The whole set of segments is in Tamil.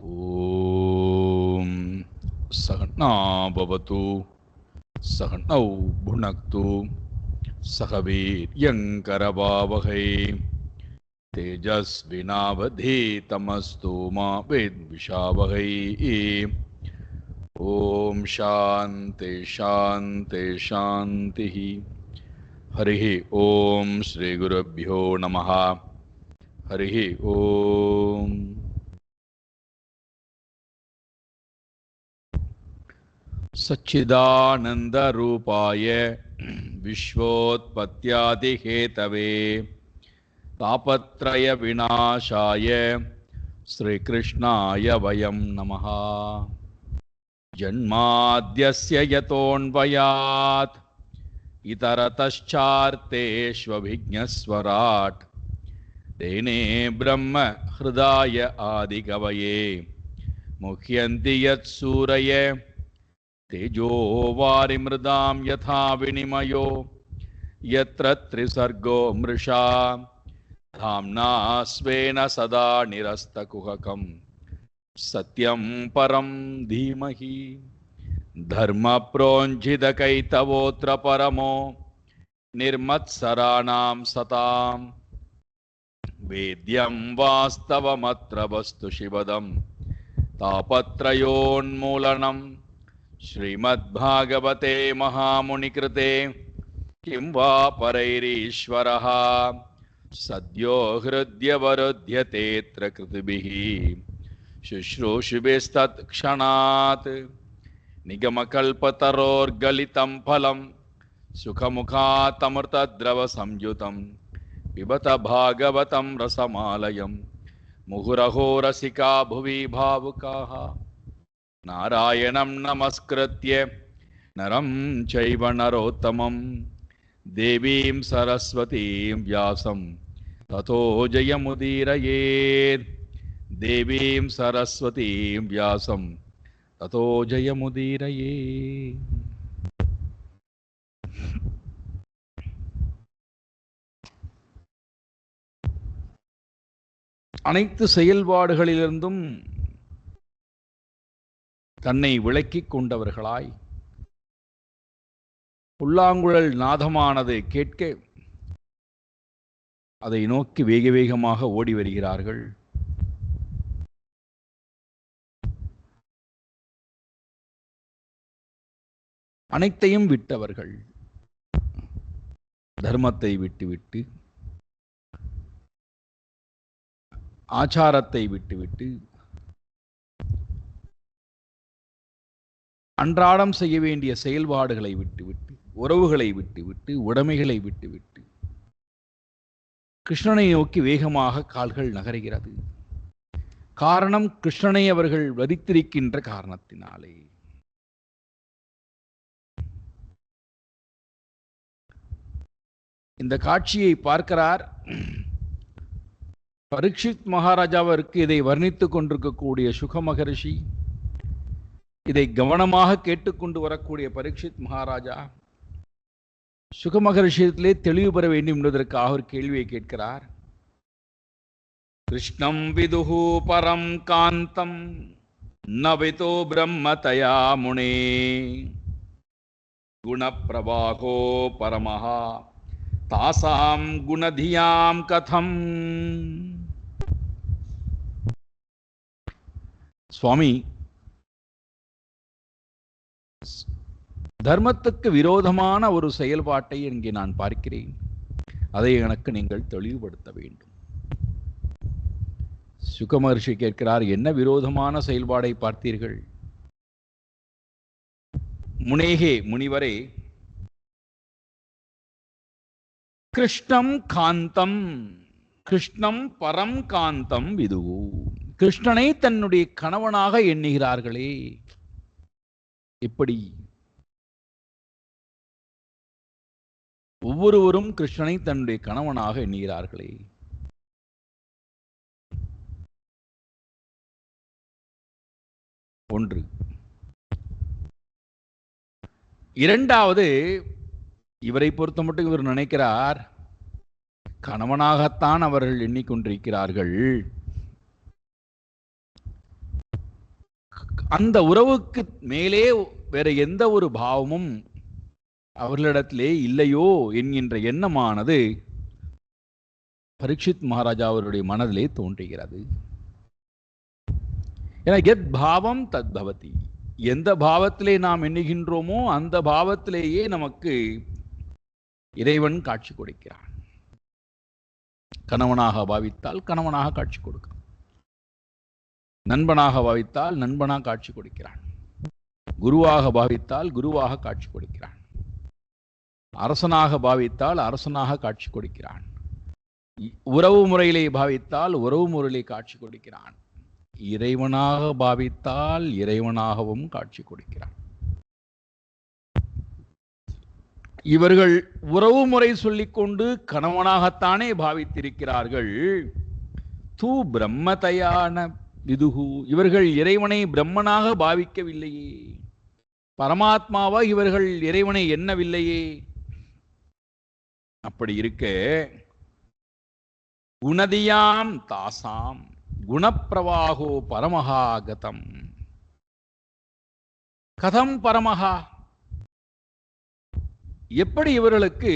ஓம் சகனா பவது சகனௌ புனக்து சகவீர்யங்கரவாவகை தேஜஸ்வினாவதீதமஸ்து மா வித்விஷாவகை. ஓம் சாந்தி சாந்தி சாந்தி. ஹரிஹி ஓம் ஸ்ரீ குருப்யோ நமஹ. ஹரிஹி ஓம். सच्चिदानंदरूपाय विश्वोत्पत्त्यादिहेतवे तापत्रय विनाशाय श्रीकृष्णाय वयं नमः. जन्माद्यस्य यतोऽन्वयात् इतरतश्चार्तेष्वभिज्ञस्वराट् तेने ब्रह्म हृदाय आदिकवये मुह्यन्ति यत्सूरय तेजो वारिमृदां यथा विनिमयो यत्र त्रिसर्गो मृषा धाम्ना स्वेन सदा निरस्तकुहकं सत्यं परं धीमहि. धर्मप्रोञ्झितकैतवोऽत्र परमो निर्मत्सराणां सतां वेद्यं वास्तवमत्र वस्तु शिवदं तापत्रयोन्मूलनं श्रीमद्भागवते महामुनिकृते किं वा परैरीश्वरः सद्यो हृद्यवरुध्यतेऽत्र कृतिभिः शुश्रूषुभिस्तत्क्षणात् निगमकल्पतरोर्गलितं फलं सुखमुखातमृतद्रवसंयुतं पिबत भागवतं रसमालयं मुहुरहो रसिका भुवि भावुकाः. नारायणं नमस्कृत्य नरं चैव नरोत्तमं देवीं सरस्वतीं व्यासं ततो जयमुदीरयेत्. देवीं सरस्वतीं व्यासं ततो जयमुदीरयेत्. அனைத்து செயல்பாடுகளிலிருந்தும் தன்னை விலக்கிக் கொண்டவர்களாய் புல்லாங்குழல் நாதமானது கேட்க அதை நோக்கி வேக வேகமாக ஓடி வருகிறார்கள். அனைத்தையும் விட்டவர்கள், தர்மத்தை விட்டுவிட்டு, ஆச்சாரத்தை விட்டுவிட்டு, அன்றாடம் செய்ய வேண்டிய செயல்பாடுகளை விட்டுவிட்டு, உறவுகளை விட்டுவிட்டு, உடைமைகளை விட்டுவிட்டு கிருஷ்ணனை நோக்கி வேகமாக கால்கள் நகருகிறது. காரணம், கிருஷ்ணனை அவர்கள் வரித்திருக்கின்ற காரணத்தினாலே. இந்த காட்சியை பார்க்கிறார் பரீட்சித் மகாராஜாவிற்கு. இதை வர்ணித்துக் கொண்டிருக்கக்கூடிய சுக மகரிஷி, இதை கவனமாக கேட்டுக்கொண்டு வரக்கூடிய பரீட்சித் மகாராஜா சுக மகரிஷியத்திலே தெளிவு பெற வேண்டும் என்பதற்காக ஒரு கேள்வியை கேட்கிறார். கிருஷ்ணம் விதுஹு பரம் காந்தம் நவிதோ பிரம்மதயா முனே குணப்பிரவாகோ பரமஹா தாசாம் குணதியாம் கதம். சுவாமி, தர்மத்துக்கு விரோதமான ஒரு செயல்பாட்டை இங்கே நான் பார்க்கிறேன். அதை எனக்கு நீங்கள் தெளிவுபடுத்த வேண்டும். சுக மகர்ஷி கேட்கிறார், என்ன விரோதமான செயல்பாடை பார்த்தீர்கள்? முனேகே, முனிவரே, கிருஷ்ணம் காந்தம், கிருஷ்ணம் பரம் காந்தம் விது, கிருஷ்ணனை தன்னுடைய கணவனாக எண்ணுகிறார்களே. இப்படி ஒவ்வொருவரும் கிருஷ்ணனை தன்னுடைய கணவனாக எண்ணுகிறார்களே. ஒன்று. இரண்டாவது, இவரை பொறுத்த மட்டும் இவர் நினைக்கிறார், கணவனாகத்தான் அவர்கள் எண்ணிக்கொண்டிருக்கிறார்கள். அந்த உறவுக்கு மேலே வேற எந்த ஒரு பாவமும் அவர்களிடத்திலே இல்லையோ என்கின்ற எண்ணமானது பரீட்சித் மகாராஜா அவருடைய மனதிலே தோன்றுகிறது. ஏன்னா எத் பாவம் தத் பவதி, எந்த பாவத்திலே நாம் எண்ணுகின்றோமோ அந்த பாவத்திலேயே நமக்கு இறைவன் காட்சி கொடுக்கிறான். கணவனாக பாவித்தால் கணவனாக காட்சி கொடுக்கிறான், நண்பனாக பாவித்தால் நண்பனாக காட்சி கொடுக்கிறான், குருவாக பாவித்தால் குருவாக காட்சி கொடுக்கிறான், அரசனாக பாவித்தால் அரசனாக காட்சி கொடுக்கிறான், உறவு முறையிலே பாவித்தால் உறவு முறையிலே காட்சி கொடுக்கிறான், இறைவனாக பாவித்தால் இறைவனாகவும் காட்சி கொடுக்கிறான். இவர்கள் உறவு முறை சொல்லிக்கொண்டு கணவனாகத்தானே பாவித்திருக்கிறார்கள். தூ பிரம்மதயான விதுகு, இவர்கள் இறைவனை பிரம்மனாக பாவிக்கவில்லையே, பரமாத்மாவா இவர்கள் இறைவனை எண்ணவில்லையே. அப்படி இருக்க குணதியாம் தாசாம் குணப்பிரவாகோ பரமஹா கதம். கதம் பரமஹா, எப்படி இவர்களுக்கு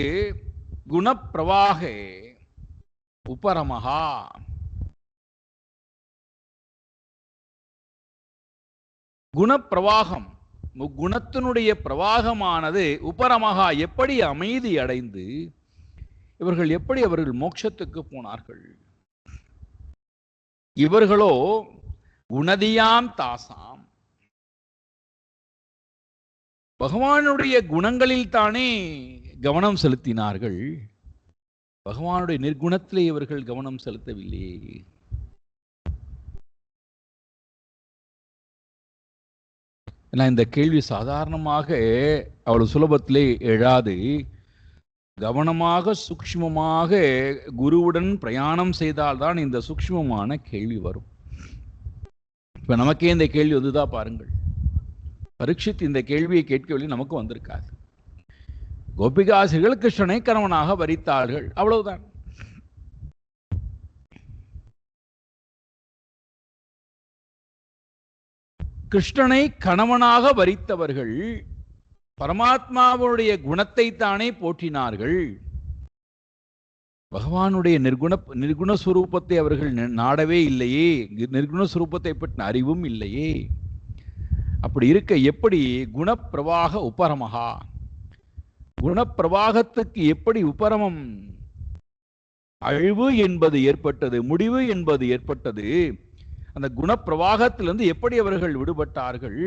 குணப்பிரவாக உபரமஹா, குணப்பிரவாகம் குணத்தினுடைய பிரவாகமானது உபரமகா எப்படி அமைதி அடைந்து இவர்கள் எப்படி அவர்கள் மோட்சத்துக்கு போனார்கள். இவர்களோ குணதியாம் தாசாம், பகவானுடைய குணங்களில் தானே கவனம் செலுத்தினார்கள், பகவானுடைய நிர்குணத்திலே இவர்கள் கவனம் செலுத்தவில்லையே. ஏன்னா இந்த கேள்வி சாதாரணமாக அவ்வளவு சுலபத்திலே எழாது. கவனமாக சூக்ஷ்மமாக குருவுடன் பிரயாணம் செய்தால்தான் இந்த சூக்ஷ்மமான கேள்வி வரும். இப்ப நமக்கே இந்த கேள்வி வந்துதான் பாருங்கள். பரீட்சித் இந்த கேள்வியை கேட்கவில்லை, நமக்கு வந்திருக்காது. கோபிகாசிகள் கிருஷ்ணனை கணவனாக வரித்தார்கள், அவ்வளவுதான். கிருஷ்ணனை கணவனாக வரித்தவர்கள் பரமாத்மாவுடைய குணத்தை தானே போற்றினார்கள். பகவானுடைய நிர்குணஸ்வரூபத்தை அவர்கள் நாடவே இல்லையே, நிர்குணஸ்வரூபத்தை பற்றின அறிவும் இல்லையே. அப்படி இருக்க எப்படி குணப்பிரவாக உபரமகா, குணப்பிரவாகத்துக்கு எப்படி உபரமம் அழிவு என்பது ஏற்பட்டது, முடிவு என்பது ஏற்பட்டது. அந்த குணப்பிரவாகத்திலிருந்து எப்படி அவர்கள் விடுபட்டார்கள்?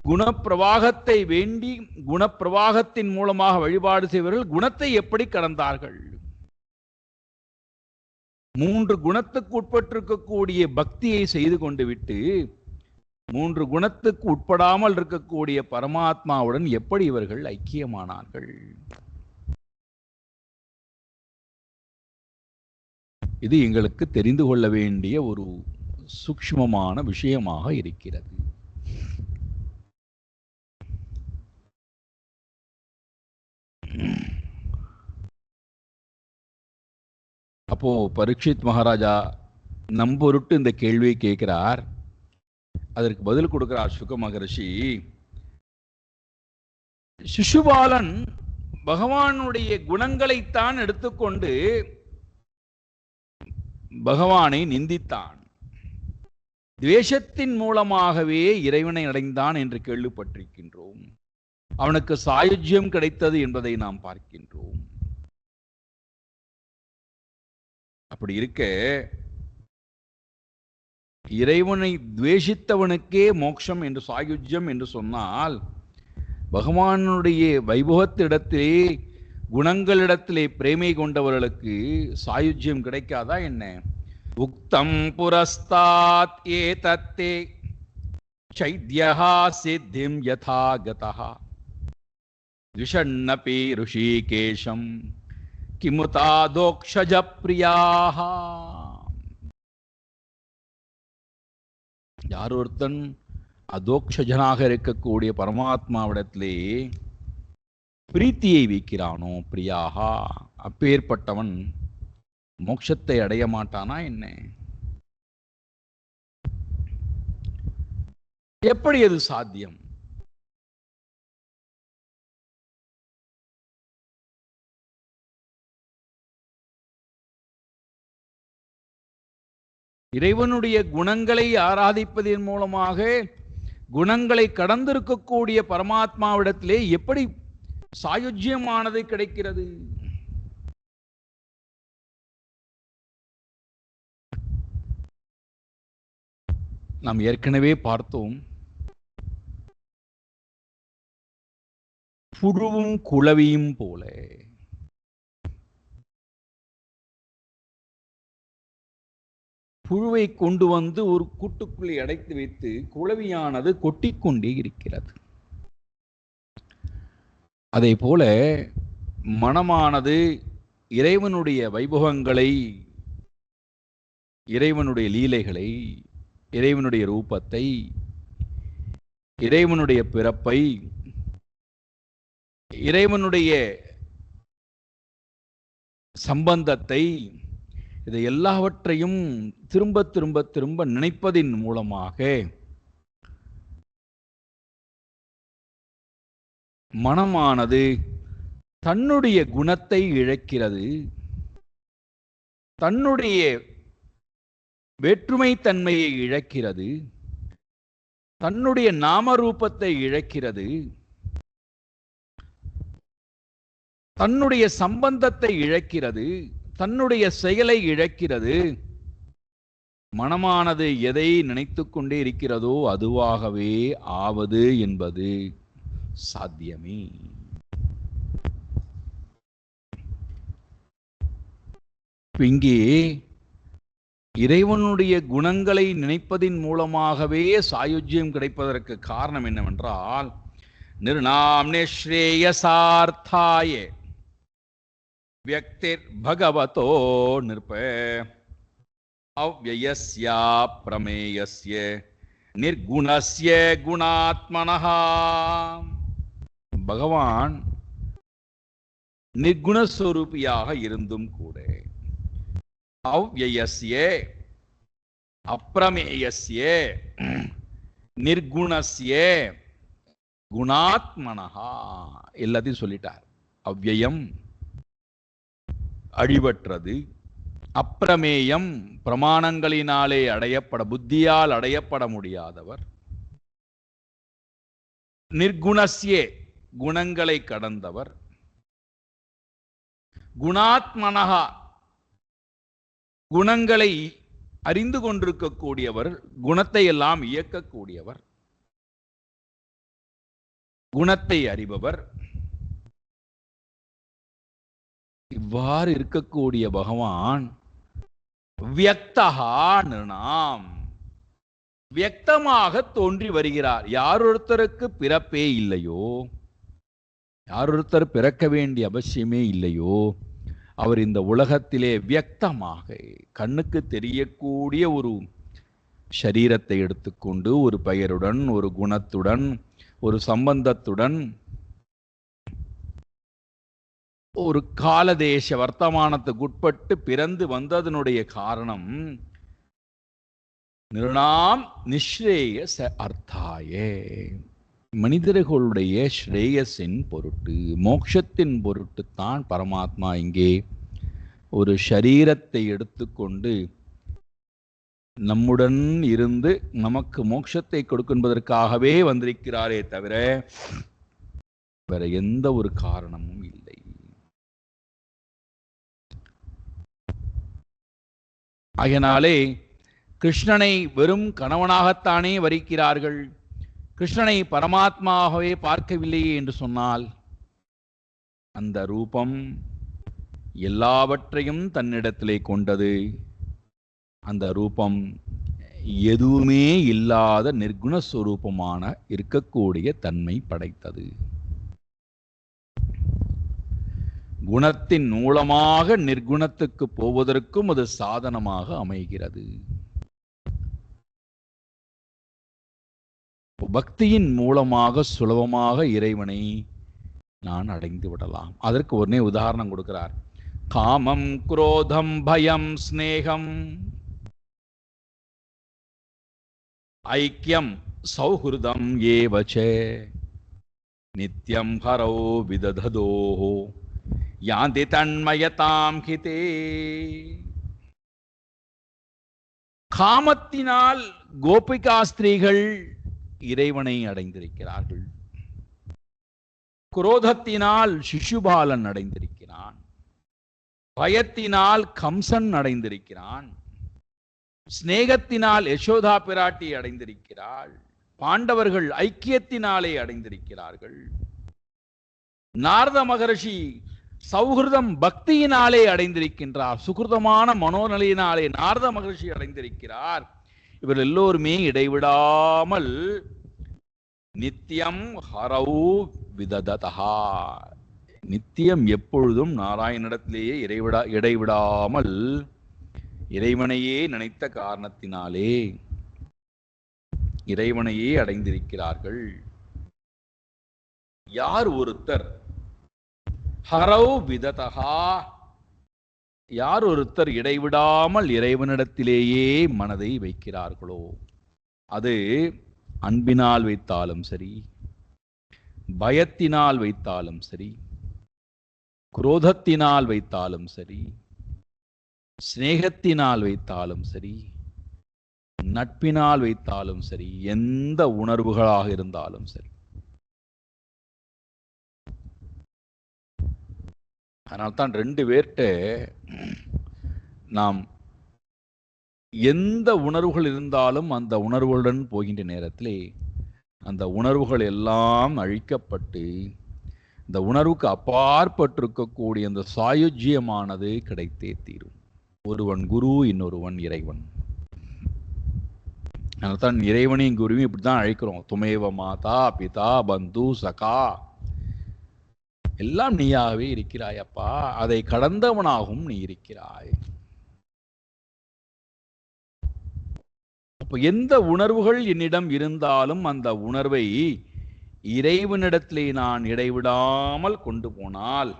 குணப்பிரவாகத்தை வேண்டி குணப்பிரவாகத்தின் மூலமாக வழிபாடு செய்வர்கள் குணத்தை எப்படி கடந்தார்கள்? 3 குணத்துக்கு உட்பட்டிருக்கக்கூடிய பக்தியை செய்து கொண்டு விட்டு 3 குணத்துக்கு உட்படாமல் இருக்கக்கூடிய பரமாத்மாவுடன் எப்படி இவர்கள் ஐக்கியமானார்கள்? இது எங்களுக்கு தெரிந்து கொள்ள வேண்டிய ஒரு சூக்ஷ்மமான விஷயமாக இருக்கிறது. அப்போ பரீட்சித் மகாராஜா நம்பொருட்டு இந்த கேள்வியை கேட்கிறார். அதற்கு பதில் கொடுக்கிறார் சுக மகரிஷி. சிசுபாலன் பகவானுடைய குணங்களைத்தான் எடுத்துக்கொண்டு பகவானை நிந்தித்தான். துவேஷத்தின் மூலமாகவே இறைவனை அடைந்தான் என்று கேள்விப்பட்டிருக்கின்றோம். அவனுக்கு சாயுஜ்யம் கிடைத்தது என்பதை நாம் பார்க்கின்றோம். அப்படி இருக்க இறைவனை துவேஷித்தவனுக்கே மோட்சம் என்று சாயுஜ்யம் என்று சொன்னால், பகவானுடைய வைபவத்திடத்திலே குணங்களிடத்திலே பிரேமை கொண்டவர்களுக்கு சாயுஜ்யம் கிடைக்காதா என்ன? உக்தம் புரஸ்தாத் ஏதத்தே சைத்யஹா சித்திம் யதா கதஹ த்விஷன்னபி ருஷிகேஷம் கிமுதா தோக்ஷஜ பிரியாஹ. யார் ஒருத்தன் அதோக்ஷஜனாக இருக்கக்கூடிய பரமாத்மாவிடத்திலே பிரீத்தியை வைக்கிறானோ, பிரியாகா, அப்பேற்பட்டவன் மோட்சத்தை அடைய மாட்டானா என்ன? எப்படி அது சாத்தியம்? இறைவனுடைய குணங்களை ஆராதிப்பதன் மூலமாக குணங்களை கடந்திருக்கக்கூடிய பரமாத்மாவிடத்திலே எப்படி சாயுஜ்யமானது கிடைக்கிறது? நாம் ஏற்கனவே பார்த்தோம், புழுவும் குளவியும் போல புழுவை கொண்டு வந்து ஒரு கூட்டுக்குள்ளே அடைத்து வைத்து குளவியானது கொட்டிக்கொண்டே இருக்கிறது. அதே போல மனமானது இறைவனுடைய வைபவங்களை, இறைவனுடைய லீலைகளை, இறைவனுடைய ரூபத்தை, இறைவனுடைய பிறப்பை, இறைவனுடைய சம்பந்தத்தை, இதை எல்லாவற்றையும் திரும்ப திரும்ப திரும்ப நினைப்பதின் மூலமாக மனமானது தன்னுடைய குணத்தை இழக்கிறது, தன்னுடைய வேற்றுமை தன்மையை இழக்கிறது, தன்னுடைய நாமரூபத்தை இழக்கிறது, தன்னுடைய சம்பந்தத்தை இழக்கிறது, தன்னுடைய செயலை இழக்கிறது. மனமானது எதை நினைத்து கொண்டே இருக்கிறதோ அதுவாகவே ஆவது என்பது சாத்தியமே. இங்கே இறைவனுடைய குணங்களை நினைப்பதின் மூலமாகவே சாயுஜ்யம் கிடைப்பதற்கு காரணம் என்னவென்றால், நிர்ணாம் நிஸ்ரேயசார்த்தாய வியக்திர் பகவதோ நிர்ப அவ்யயஸ்ய பிரமேயஸ்ய நிர்குணஸ்ய குணாத்மனஹ. பகவான் நிர்குணஸ்வரூபியாக இருந்தும் கூட அவ்யயஸ்ய அப்ரமேயஸ்ய நிர்குணஸ்ய குணாத்மனஹ எல்லாத்தையும் சொல்லிட்டார். அவ்யயம் அழிவற்றது, அப்பிரமேயம் பிரமாணங்களினாலே அடையப்பட, புத்தியால் அடையப்பட முடியாதவர், நிர்குணஸ்ய குணங்களை கடந்தவர், குணாத்மனஹா குணங்களை அறிந்து கொண்டிருக்கக்கூடியவர், குணத்தை எல்லாம் இயக்கக்கூடியவர், குணத்தை அறிபவர். இவ்வாறு இருக்கக்கூடிய பகவான் வியக்தஹா நிர்ணாம், வியக்தமாக தோன்றி வருகிறார். யாரொருத்தருக்கு பிறப்பே இல்லையோ, யாரொருத்தர் பிறக்க வேண்டிய அவசியமே இல்லையோ, அவர் இந்த உலகத்திலே வியக்தமாக கண்ணுக்கு தெரியக்கூடிய ஒரு சரீரத்தை எடுத்துக்கொண்டு ஒரு பெயருடன், ஒரு குணத்துடன், ஒரு சம்பந்தத்துடன், ஒரு காலதேச வர்த்தமானத்துக்கு உட்பட்டு பிறந்து வந்ததனுடைய காரணம் நிர்ணாம் நிஸ்ரேயஸ அர்த்தாயே, மனிதர்களுடைய ஸ்ரேயஸின் பொருட்டு, மோட்சத்தின் பொருட்டுத்தான் பரமாத்மா இங்கே ஒரு ஷரீரத்தை எடுத்துக்கொண்டு நம்முடன் இருந்து நமக்கு மோட்சத்தை கொடுக்கின்றதற்காகவே வந்திருக்கிறாரே தவிர வேற எந்த ஒரு காரணமும் இல்லை. ஆகையினாலே கிருஷ்ணனை வெறும் கணவனாகத்தானே வரிக்கிறார்கள், கிருஷ்ணனை பரமாத்மாவே பார்க்கவில்லையே என்று சொன்னால், அந்த ரூபம் எல்லாவற்றையும் தன்னிடத்திலே கொண்டது. அந்த ரூபம் எதுவுமே இல்லாத நிர்குணஸ்வரூபமான இருக்கக்கூடிய தன்மை படைத்தது. குணத்தின் மூலமாக நிர்குணத்துக்கு போவதற்கும் அது சாதனமாக அமைகிறது. பக்தியின் மூலமாக சுலபமாக இறைவனை நான் அடைந்து விடலாம். அதற்கு ஒரே உதாரணம் கொடுக்கிறார். காமம், குரோதம், பயம், ஸ்நேகம், ஐக்கியம், சௌஹிருதம் ஏவச்ச நித்யம் ஹரோ விதததோஹ யாந்தி தன்மயதாம் ஹிதே. காமத்தினால் கோபிகா ஸ்திரீகள் இறைவனை அடைந்திருக்கிறார்கள். குரோதத்தினால் சிசுபாலன் அடைந்திருக்கிறான். பயத்தினால் கம்சன் அடைந்திருக்கிறான். சிநேகத்தினால் யசோதா பிராட்டி அடைந்திருக்கிறாள். பாண்டவர்கள் ஐக்கியத்தினாலே அடைந்திருக்கிறார்கள். நாரத மகரிஷி சௌஹிருதம் பக்தியினாலே அடைந்திருக்கின்றார். சுகிருதமான மனோநிலையினாலே நாரத மகரிஷி அடைந்திருக்கிறார். இவர் எல்லோருமே இடைவிடாமல் நித்தியம் ஹரௌ விதததா, நித்தியம் எப்பொழுதும் நாராயணிடத்திலேயே இடைவிடாமல் இறைவனையே நினைத்த காரணத்தினாலே இறைவனையே அடைந்திருக்கிறார்கள். யார் ஒருத்தர் ஹரௌ விததா, யார் ஒருத்தர் இடைவிடாமல் இறைவனிடத்திலேயே மனதை வைக்கிறார்களோ, அது அன்பினால் வைத்தாலும் சரி, பயத்தினால் வைத்தாலும் சரி, குரோதத்தினால் வைத்தாலும் சரி, சிநேகத்தினால் வைத்தாலும் சரி, நட்பினால் வைத்தாலும் சரி, எந்த உணர்வுகளாக இருந்தாலும் சரி. அதனால்தான் ரெண்டு பேர்கிட்ட நாம் எந்த உணர்வுகள் இருந்தாலும் அந்த உணர்வுகளுடன் போகின்ற நேரத்திலே அந்த உணர்வுகள் எல்லாம் அழிக்கப்பட்டு இந்த உணர்வுக்கு அப்பாற்பட்டிருக்கக்கூடிய அந்த சாயுஜ்யமானது கிடைத்தே தீரும். ஒருவன் குரு, இன்னொருவன் இறைவன். அதனால்தான் இறைவனையும் குருவையும் இப்படித்தான் அழைக்கிறோம். துமேவ மாதா பிதா பந்து சகா, எல்லாம் நீயாகவே இருக்கிறாய் அப்பா, அதை கடந்தவனாகவும் நீ இருக்கிறாய். அப்போ எந்த உணர்வுகள் என்னிடம் இருந்தாலும் அந்த உணர்வை இறைவனிடத்திலே நான் இடைவிடாமல் கொண்டு போனால்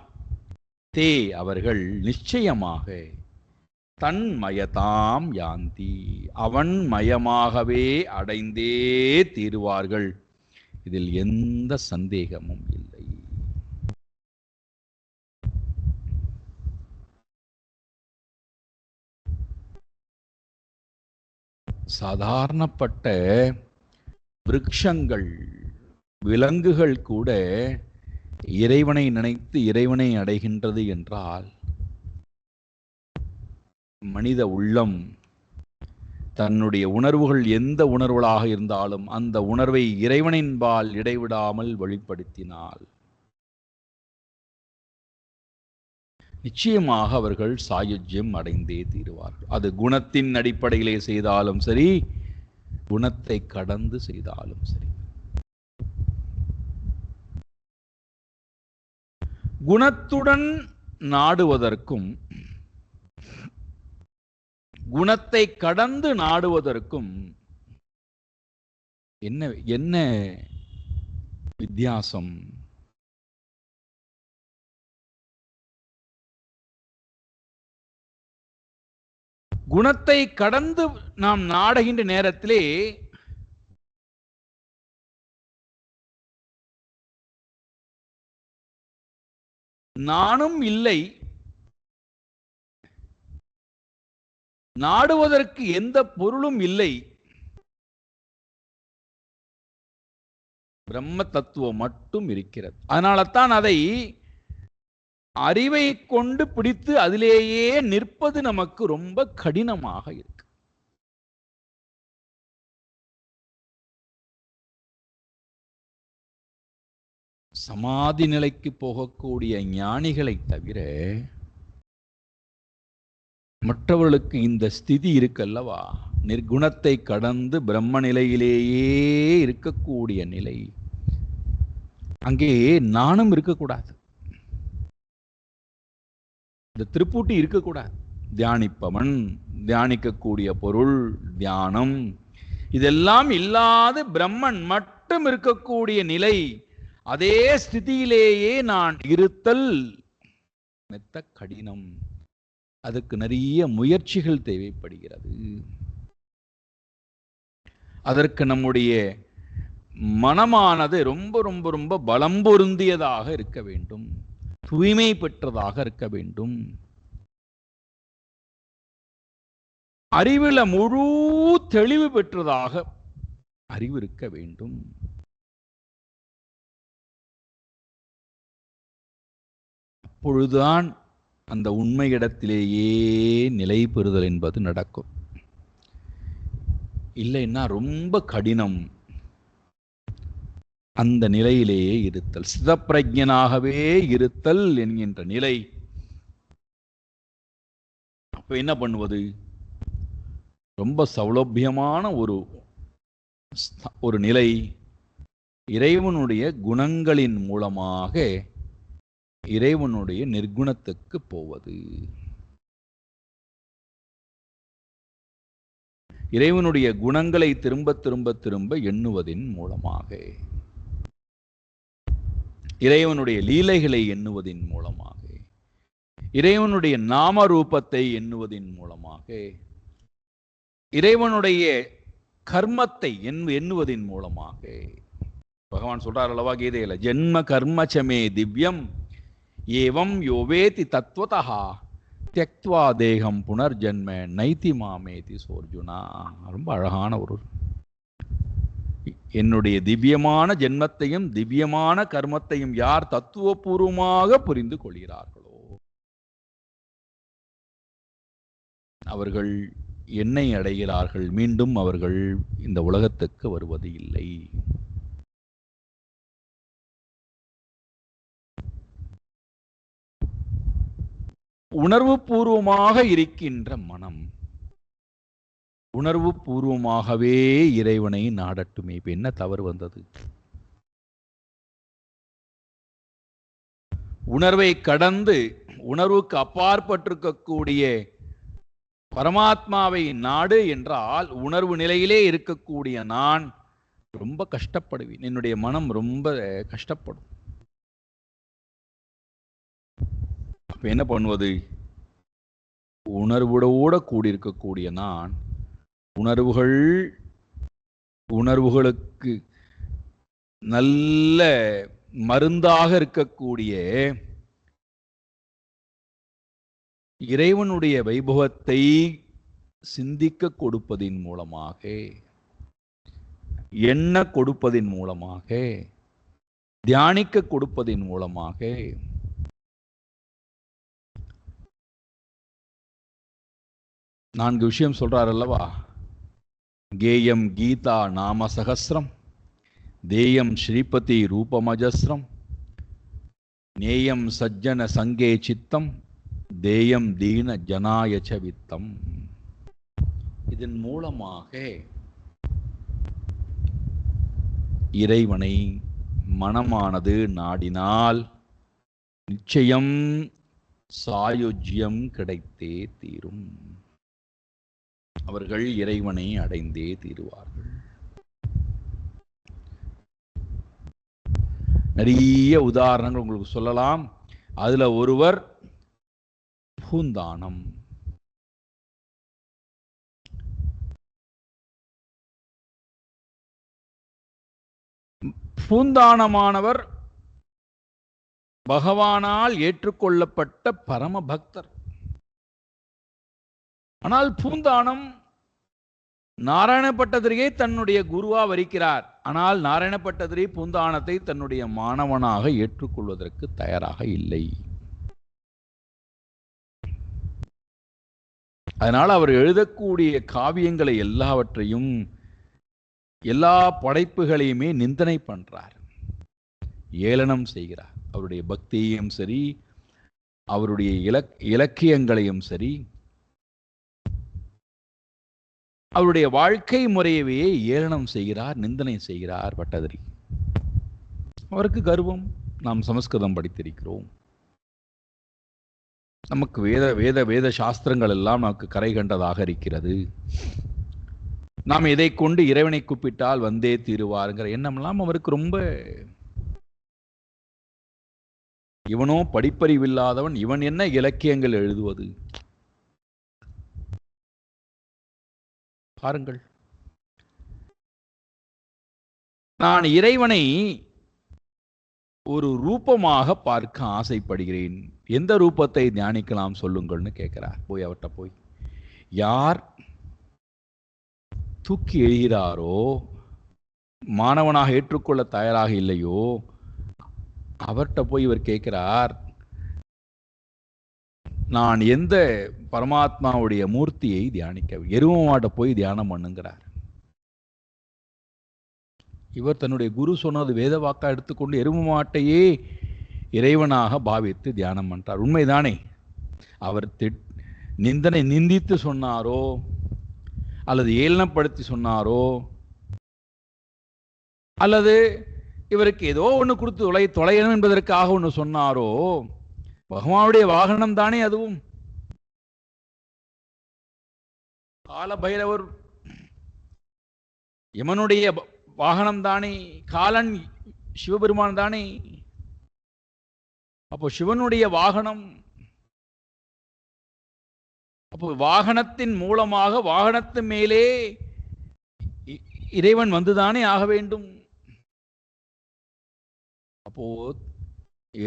தே அவர்கள் நிச்சயமாக தன் மயதாம் யாந்தி, அவன் மயமாகவே அடைந்தே தீருவார்கள். இதில் எந்த சந்தேகமும் இல்லை. சாதாரணப்பட்ட விருட்சங்கள், விலங்குகள் கூட இறைவனை நினைத்து இறைவனை அடைகின்றது என்றால், மனித உள்ளம் தன்னுடைய உணர்வுகள் எந்த உணர்வுகளாக இருந்தாலும் அந்த உணர்வை இறைவனின்பால் இடைவிடாமல் வெளிப்படுத்தினால் நிச்சயமாக அவர்கள் சாயுஜ்யம் அடைந்தே தீருவார்கள். அது குணத்தின் அடிப்படையிலே செய்தாலும் சரி, குணத்தை கடந்து செய்தாலும் சரி. குணத்துடன் நாடுவதற்கும் குணத்தை கடந்து நாடுவதற்கும் என்ன வித்தியாசம்? குணத்தை கடந்து நாம் நாடுகின்ற நேரத்திலே நானும் இல்லை, நாடுவதற்கு எந்த பொருளும் இல்லை, பிரம்ம தத்துவம் மட்டும் இருக்கிறது. அதனால தான் அதை அறிவை கொண்டு பிடித்து அதிலேயே நிற்பது நமக்கு ரொம்ப கடினமாக இருக்கு. சமாதி நிலைக்கு போகக்கூடிய ஞானிகளை தவிர மற்றவர்களுக்கு இந்த ஸ்திதி இருக்கல்லவா, நிர்குணத்தை கடந்து பிரம்ம நிலையிலேயே இருக்கக்கூடிய நிலை. அங்கே நானும் இருக்கக்கூடாது, இந்த திருப்பூட்டி இருக்கக்கூடாது. தியானிப்பவன், தியானிக்கக்கூடிய பொருள், தியானம், இதெல்லாம் இல்லாது பிரம்மன் மட்டும் இருக்கக்கூடிய நிலை. அதே ஸ்திதியிலேயே நான் இருத்தல் மெத்த கடினம். அதுக்கு நிறைய முயற்சிகள் தேவைப்படுகிறது. அதற்கு நம்முடைய மனமானது ரொம்ப ரொம்ப ரொம்ப பலம் பொருந்தியதாக இருக்க வேண்டும், தூய்மை பெற்றதாக இருக்க வேண்டும், அறிவுல முழு தெளிவு பெற்றதாக அறிவு இருக்க வேண்டும். அப்பொழுதுதான் அந்த உண்மை இடத்திலேயே நிலை பெறுதல் என்பது நடக்கும். இல்லைன்னா ரொம்ப கடினம் அந்த நிலையிலேயே இருத்தல், சிதப்பிரஜனாகவே இருத்தல் என்கின்ற நிலை. அப்ப என்ன பண்ணுவது? ரொம்ப சௌலபியமான ஒரு நிலை, இறைவனுடைய குணங்களின் மூலமாக இறைவனுடைய நிர்குணத்துக்கு போவது, இறைவனுடைய குணங்களை திரும்ப திரும்ப திரும்ப எண்ணுவதின் மூலமாக, இறைவனுடைய லீலைகளை எண்ணுவதின் மூலமாக, இறைவனுடைய நாம ரூபத்தை எண்ணுவதின் மூலமாக, இறைவனுடைய கர்மத்தை எண்ணுவதின் மூலமாக. பகவான் சொல்றார் அல்லவா கீதையில, ஜென்ம கர்மச்சமே திவ்யம் ஏவம் யோவேதி தத்வதா தியக்த்வா தேகம் புனர்ஜன்ம நைதி மாமேதி சோர்ஜுனா. ரொம்ப அழகான ஒரு, என்னுடைய திவ்யமான ஜென்மத்தையும் திவ்யமான கர்மத்தையும் யார் தத்துவபூர்வமாக புரிந்து கொள்கிறார்களோ அவர்கள் என்னை அடைகிறார்கள், மீண்டும் அவர்கள் இந்த உலகத்துக்கு வருவது இல்லை. உணர்வு பூர்வமாக இருக்கின்ற மனம் உணர்வு பூர்வமாகவே இறைவனை நாடட்டுமே. இப்ப என்ன தவறு வந்தது? உணர்வை கடந்து உணர்வுக்கு அப்பாற்பட்டிருக்கக்கூடிய பரமாத்மாவை நாடு என்றால் உணர்வு நிலையிலே இருக்கக்கூடிய நான் ரொம்ப கஷ்டப்படுவேன், என்னுடைய மனம் ரொம்ப கஷ்டப்படும். அப்ப என்ன பண்ணுவது? உணர்வோட கூடியிருக்கக்கூடிய நான் உணர்வுகளுக்கு நல்ல மருந்தாக இருக்கக்கூடிய இறைவனுடைய வைபவத்தை சிந்திக்க கொடுப்பதின் மூலமாக, எண்ண கொடுப்பதின் மூலமாக, தியானிக்க கொடுப்பதின் மூலமாக, நான்கு விஷயம் சொல்றார் அல்லவா, கேயம் கீதா நாம சகஸ்ரம், தேயம் ஸ்ரீபதி ரூபமஜஸ்ரம், நேயம் சஜ்ஜன சங்கே சித்தம், தேயம் தீன ஜனாயச்ச வித்தம். இதன் மூலமாக இறைவனை மனமானது நாடினால் நிச்சயம் சாயுஜ்யம் கிடைத்தே தீரும். அவர்கள் இறைவனை அடைந்தே தீருவார்கள். நிறைய உதாரணங்கள் உங்களுக்கு சொல்லலாம். அதுல ஒருவர் பூந்தானம். பூந்தானமானவர் பகவானால் ஏற்றுக்கொள்ளப்பட்ட பரம பக்தர். ஆனால் பூந்தானம் நாராயண பட்டதிரியை தன்னுடைய குருவா வரிக்கிறார். ஆனால் நாராயண பட்டதிரி பூந்தானத்தை தன்னுடைய மாணவனாக ஏற்றுக்கொள்வதற்கு தயாராக இல்லை. அதனால் அவர் எழுதக்கூடிய காவியங்களை எல்லாவற்றையும், எல்லா படைப்புகளையுமே நிந்தனை பண்றார், ஏளனம் செய்கிறார். அவருடைய பக்தியையும் சரி, அவருடைய இலக்கியங்களையும் சரி, அவருடைய வாழ்க்கை முறையவே ஏளனம் செய்கிறார், நிந்தனை செய்கிறார் பட்டதிரி. அவருக்கு கர்வம். நாம் சமஸ்கிருதம் படித்திருக்கிறோம், நமக்கு வேத வேத வேத சாஸ்திரங்கள் எல்லாம் நமக்கு கரை கண்டதாக இருக்கிறது, நாம் இதை கொண்டு இறைவனை கூப்பிட்டால் வந்தே தீருவாருங்கிற எண்ணமெல்லாம் அவருக்கு ரொம்ப. இவனோ படிப்பறிவில்லாதவன், இவன் என்ன இலக்கியங்கள் எழுதுவது? பாருங்கள், நான் இறைவனை ஒரு ரூபமாக பார்க்க ஆசைப்படுகிறேன். எந்த ரூபத்தை தியானிக்கலாம் சொல்லுங்கள்னு கேட்கிறார். போய் அவர்கிட்ட போய் யார் தூக்கி எழுகிறாரோ, மாணவனாக ஏற்றுக்கொள்ள தயாராக இல்லையோ, அவர்கிட்ட போய் இவர் கேட்கிறார், நான் எந்த பரமாத்மாவுடைய மூர்த்தியை தியானிக்க, எரும மாட்டை போய் தியானம் பண்ணுங்கிறார். இவர் தன்னுடைய குரு சொன்னது வேத வாக்கா எடுத்துக்கொண்டு எரும மாட்டையே இறைவனாக பாவித்து தியானம் பண்றார். உண்மைதானே? அவர் நிந்தித்து சொன்னாரோ அல்லது ஏளனப்படுத்தி சொன்னாரோ அல்லது இவருக்கு ஏதோ ஒன்று கொடுத்து தொலையணும் என்பதற்காக ஒன்று சொன்னாரோ, பகவானுடைய வாகனம் தானே அதுவும். கால பைரவர் யமனுடைய வாகனம் தானே, காலன் சிவபெருமான் தானே. அப்போ சிவனுடைய வாகனம், அப்போ வாகனத்தின் மூலமாக வாகனத்து மேலே இறைவன் வந்துதானே ஆக வேண்டும். அப்போ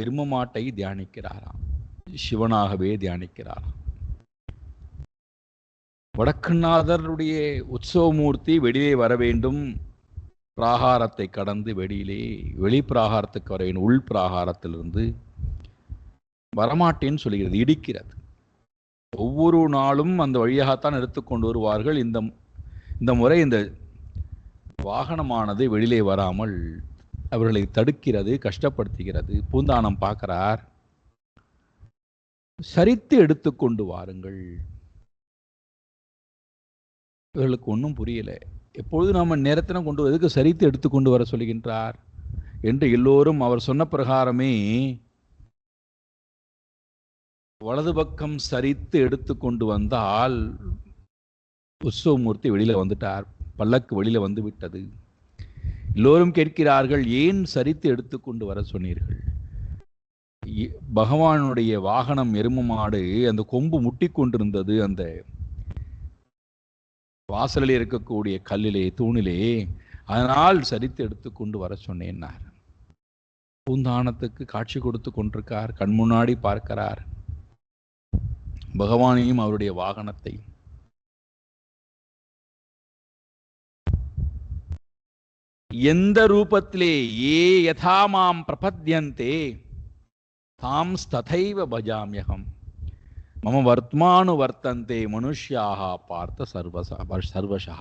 எரும மாட்டை தியானிக்கிறாராம், சிவனாகவே தியானிக்கிறாராம். வடக்குநாதருடைய உற்சவமூர்த்தி வெளியே வர வேண்டும், பிராகாரத்தை கடந்து வெளி பிராகாரத்துக்கு வர வேண்டும். உள் பிராகாரத்திலிருந்து வரமாட்டேன்னு சொல்லுகிறது, இடிக்கிறது. ஒவ்வொரு நாளும் அந்த வழியாகத்தான் எடுத்துக்கொண்டு வருவார்கள். இந்த முறை இந்த வாகனமானது வெளியிலே வராமல் அவர்களை தடுக்கிறது, கஷ்டப்படுத்துகிறது. பூந்தானம் பார்க்கிறார், சரித்து எடுத்துக்கொண்டு வாருங்கள். இவர்களுக்கு ஒன்றும் புரியல. எப்பொழுது நாம நேரத்தின கொண்டு வருவதற்கு சரித்து எடுத்துக்கொண்டு வர சொல்கின்றார் என்று எல்லோரும் அவர் சொன்ன பிரகாரமே வலது பக்கம் சரித்து எடுத்துக்கொண்டு வந்தால் உற்சவமூர்த்தி வெளியில வந்துட்டார், பல்லக்கு வெளியில வந்து விட்டது. எல்லோரும் கேட்கிறார்கள், ஏன் சரித்து எடுத்துக்கொண்டு வர சொன்னீர்கள்? பகவானுடைய வாகனம் எரும மாடு அந்த கொம்பு முட்டி கொண்டிருந்தது அந்த வாசலில் இருக்கக்கூடிய கல்லிலே, தூணிலே, அதனால் சரித்து எடுத்துக்கொண்டு வர சொன்னேன்னார். பூந்தானத்துக்கு காட்சி கொடுத்து கொண்டிருக்கார், கண் முன்னாடி பார்க்கிறார் பகவானையும் அவருடைய வாகனத்தை. எந்த ரூபத்திலே ஏ யதா மாம் பிரபத்யந்தே தாம் ததைவ பஜாம்யகம் மம வர்த்மானு வர்த்தந்தே மனுஷ்யாக பார்த்த சர்வசா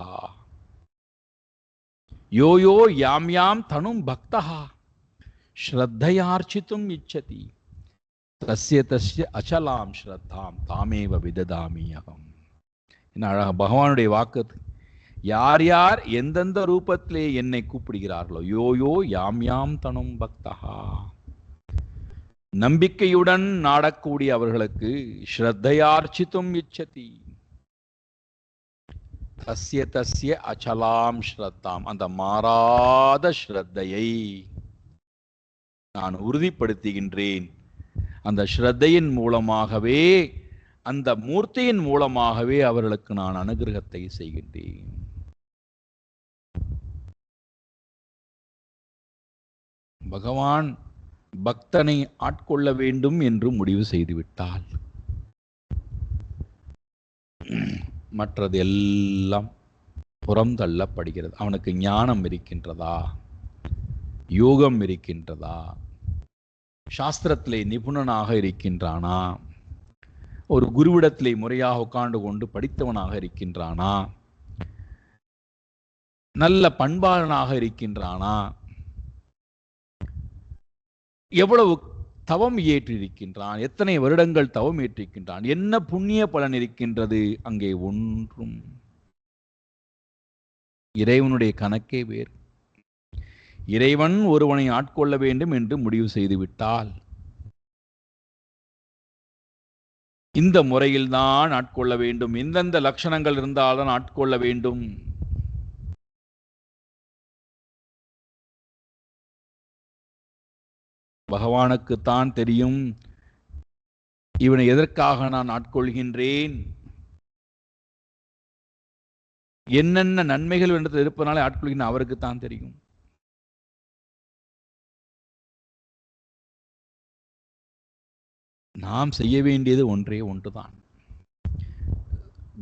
யோ யோ யாம் யாம் தனும் பக்தः ஸ்ரத்தையார்ச்சித்தும் இச்சதி தஸ்ய தஸ்ய அச்சலாம் ஸ்ரத்தாம் தாமேவ விததாமி அகம். என்ன அழகா பகவானுடைய வாக்கு! யார் யார் எந்தெந்த ரூபத்திலே என்னை கூப்பிடுகிறார்களோ, யோ யோ யாம் யாம் தனும் பக்தஹா, நம்பிக்கையுடன் நாடக்கூடிய அவர்களுக்கு ஸ்ரத்தையார்ச்சித்தும் இச்சதி தஸ்ய தஸ்ய அச்சலாம் ஸ்ரத்தாம், அந்த மாறாத ஸ்ரத்தையை நான் உறுதிப்படுத்துகின்றேன். அந்த ஸ்ரத்தையின் மூலமாகவே, அந்த மூர்த்தியின் மூலமாகவே அவர்களுக்கு நான் அனுகிரகத்தை செய்கின்றேன். பகவான் பக்தனை ஆட்கொள்ள வேண்டும் என்று முடிவு செய்துவிட்டால் மற்றது எல்லாம் புறம் தள்ளப்படுகிறது. அவனுக்கு ஞானம் இருக்கின்றதா, யோகம் இருக்கின்றதா, சாஸ்திரத்திலே நிபுணனாக இருக்கின்றானா, ஒரு குருவிடத்திலே முறையாக உட்கார்ந்து கொண்டு படித்தவனாக இருக்கின்றானா, நல்ல பண்பாளனாக இருக்கின்றானா, எவ்வளவு தவம் ஏற்றிருக்கின்றான், எத்தனை வருடங்கள் தவம் ஏற்றிருக்கின்றான், என்ன புண்ணிய பலன் இருக்கின்றது, அங்கே ஒன்றும். இறைவனுடைய கணக்கே வேறு. இறைவன் ஒருவனை ஆட்கொள்ள வேண்டும் என்று முடிவு செய்துவிட்டால் இந்த முறையில்தான் ஆட்கொள்ள வேண்டும், எந்தெந்த லட்சணங்கள் இருந்தால்தான் ஆட்கொள்ள வேண்டும். பகவானுக்குத்தான் தெரியும் இவனை எதற்காக நான் ஆட்கொள்கின்றேன், என்னென்ன நன்மைகள் என்று இருப்பதனாலே ஆட்கொள்கின்ற அவருக்குத்தான் தெரியும். நாம் செய்ய வேண்டியது ஒன்றே ஒன்றுதான்.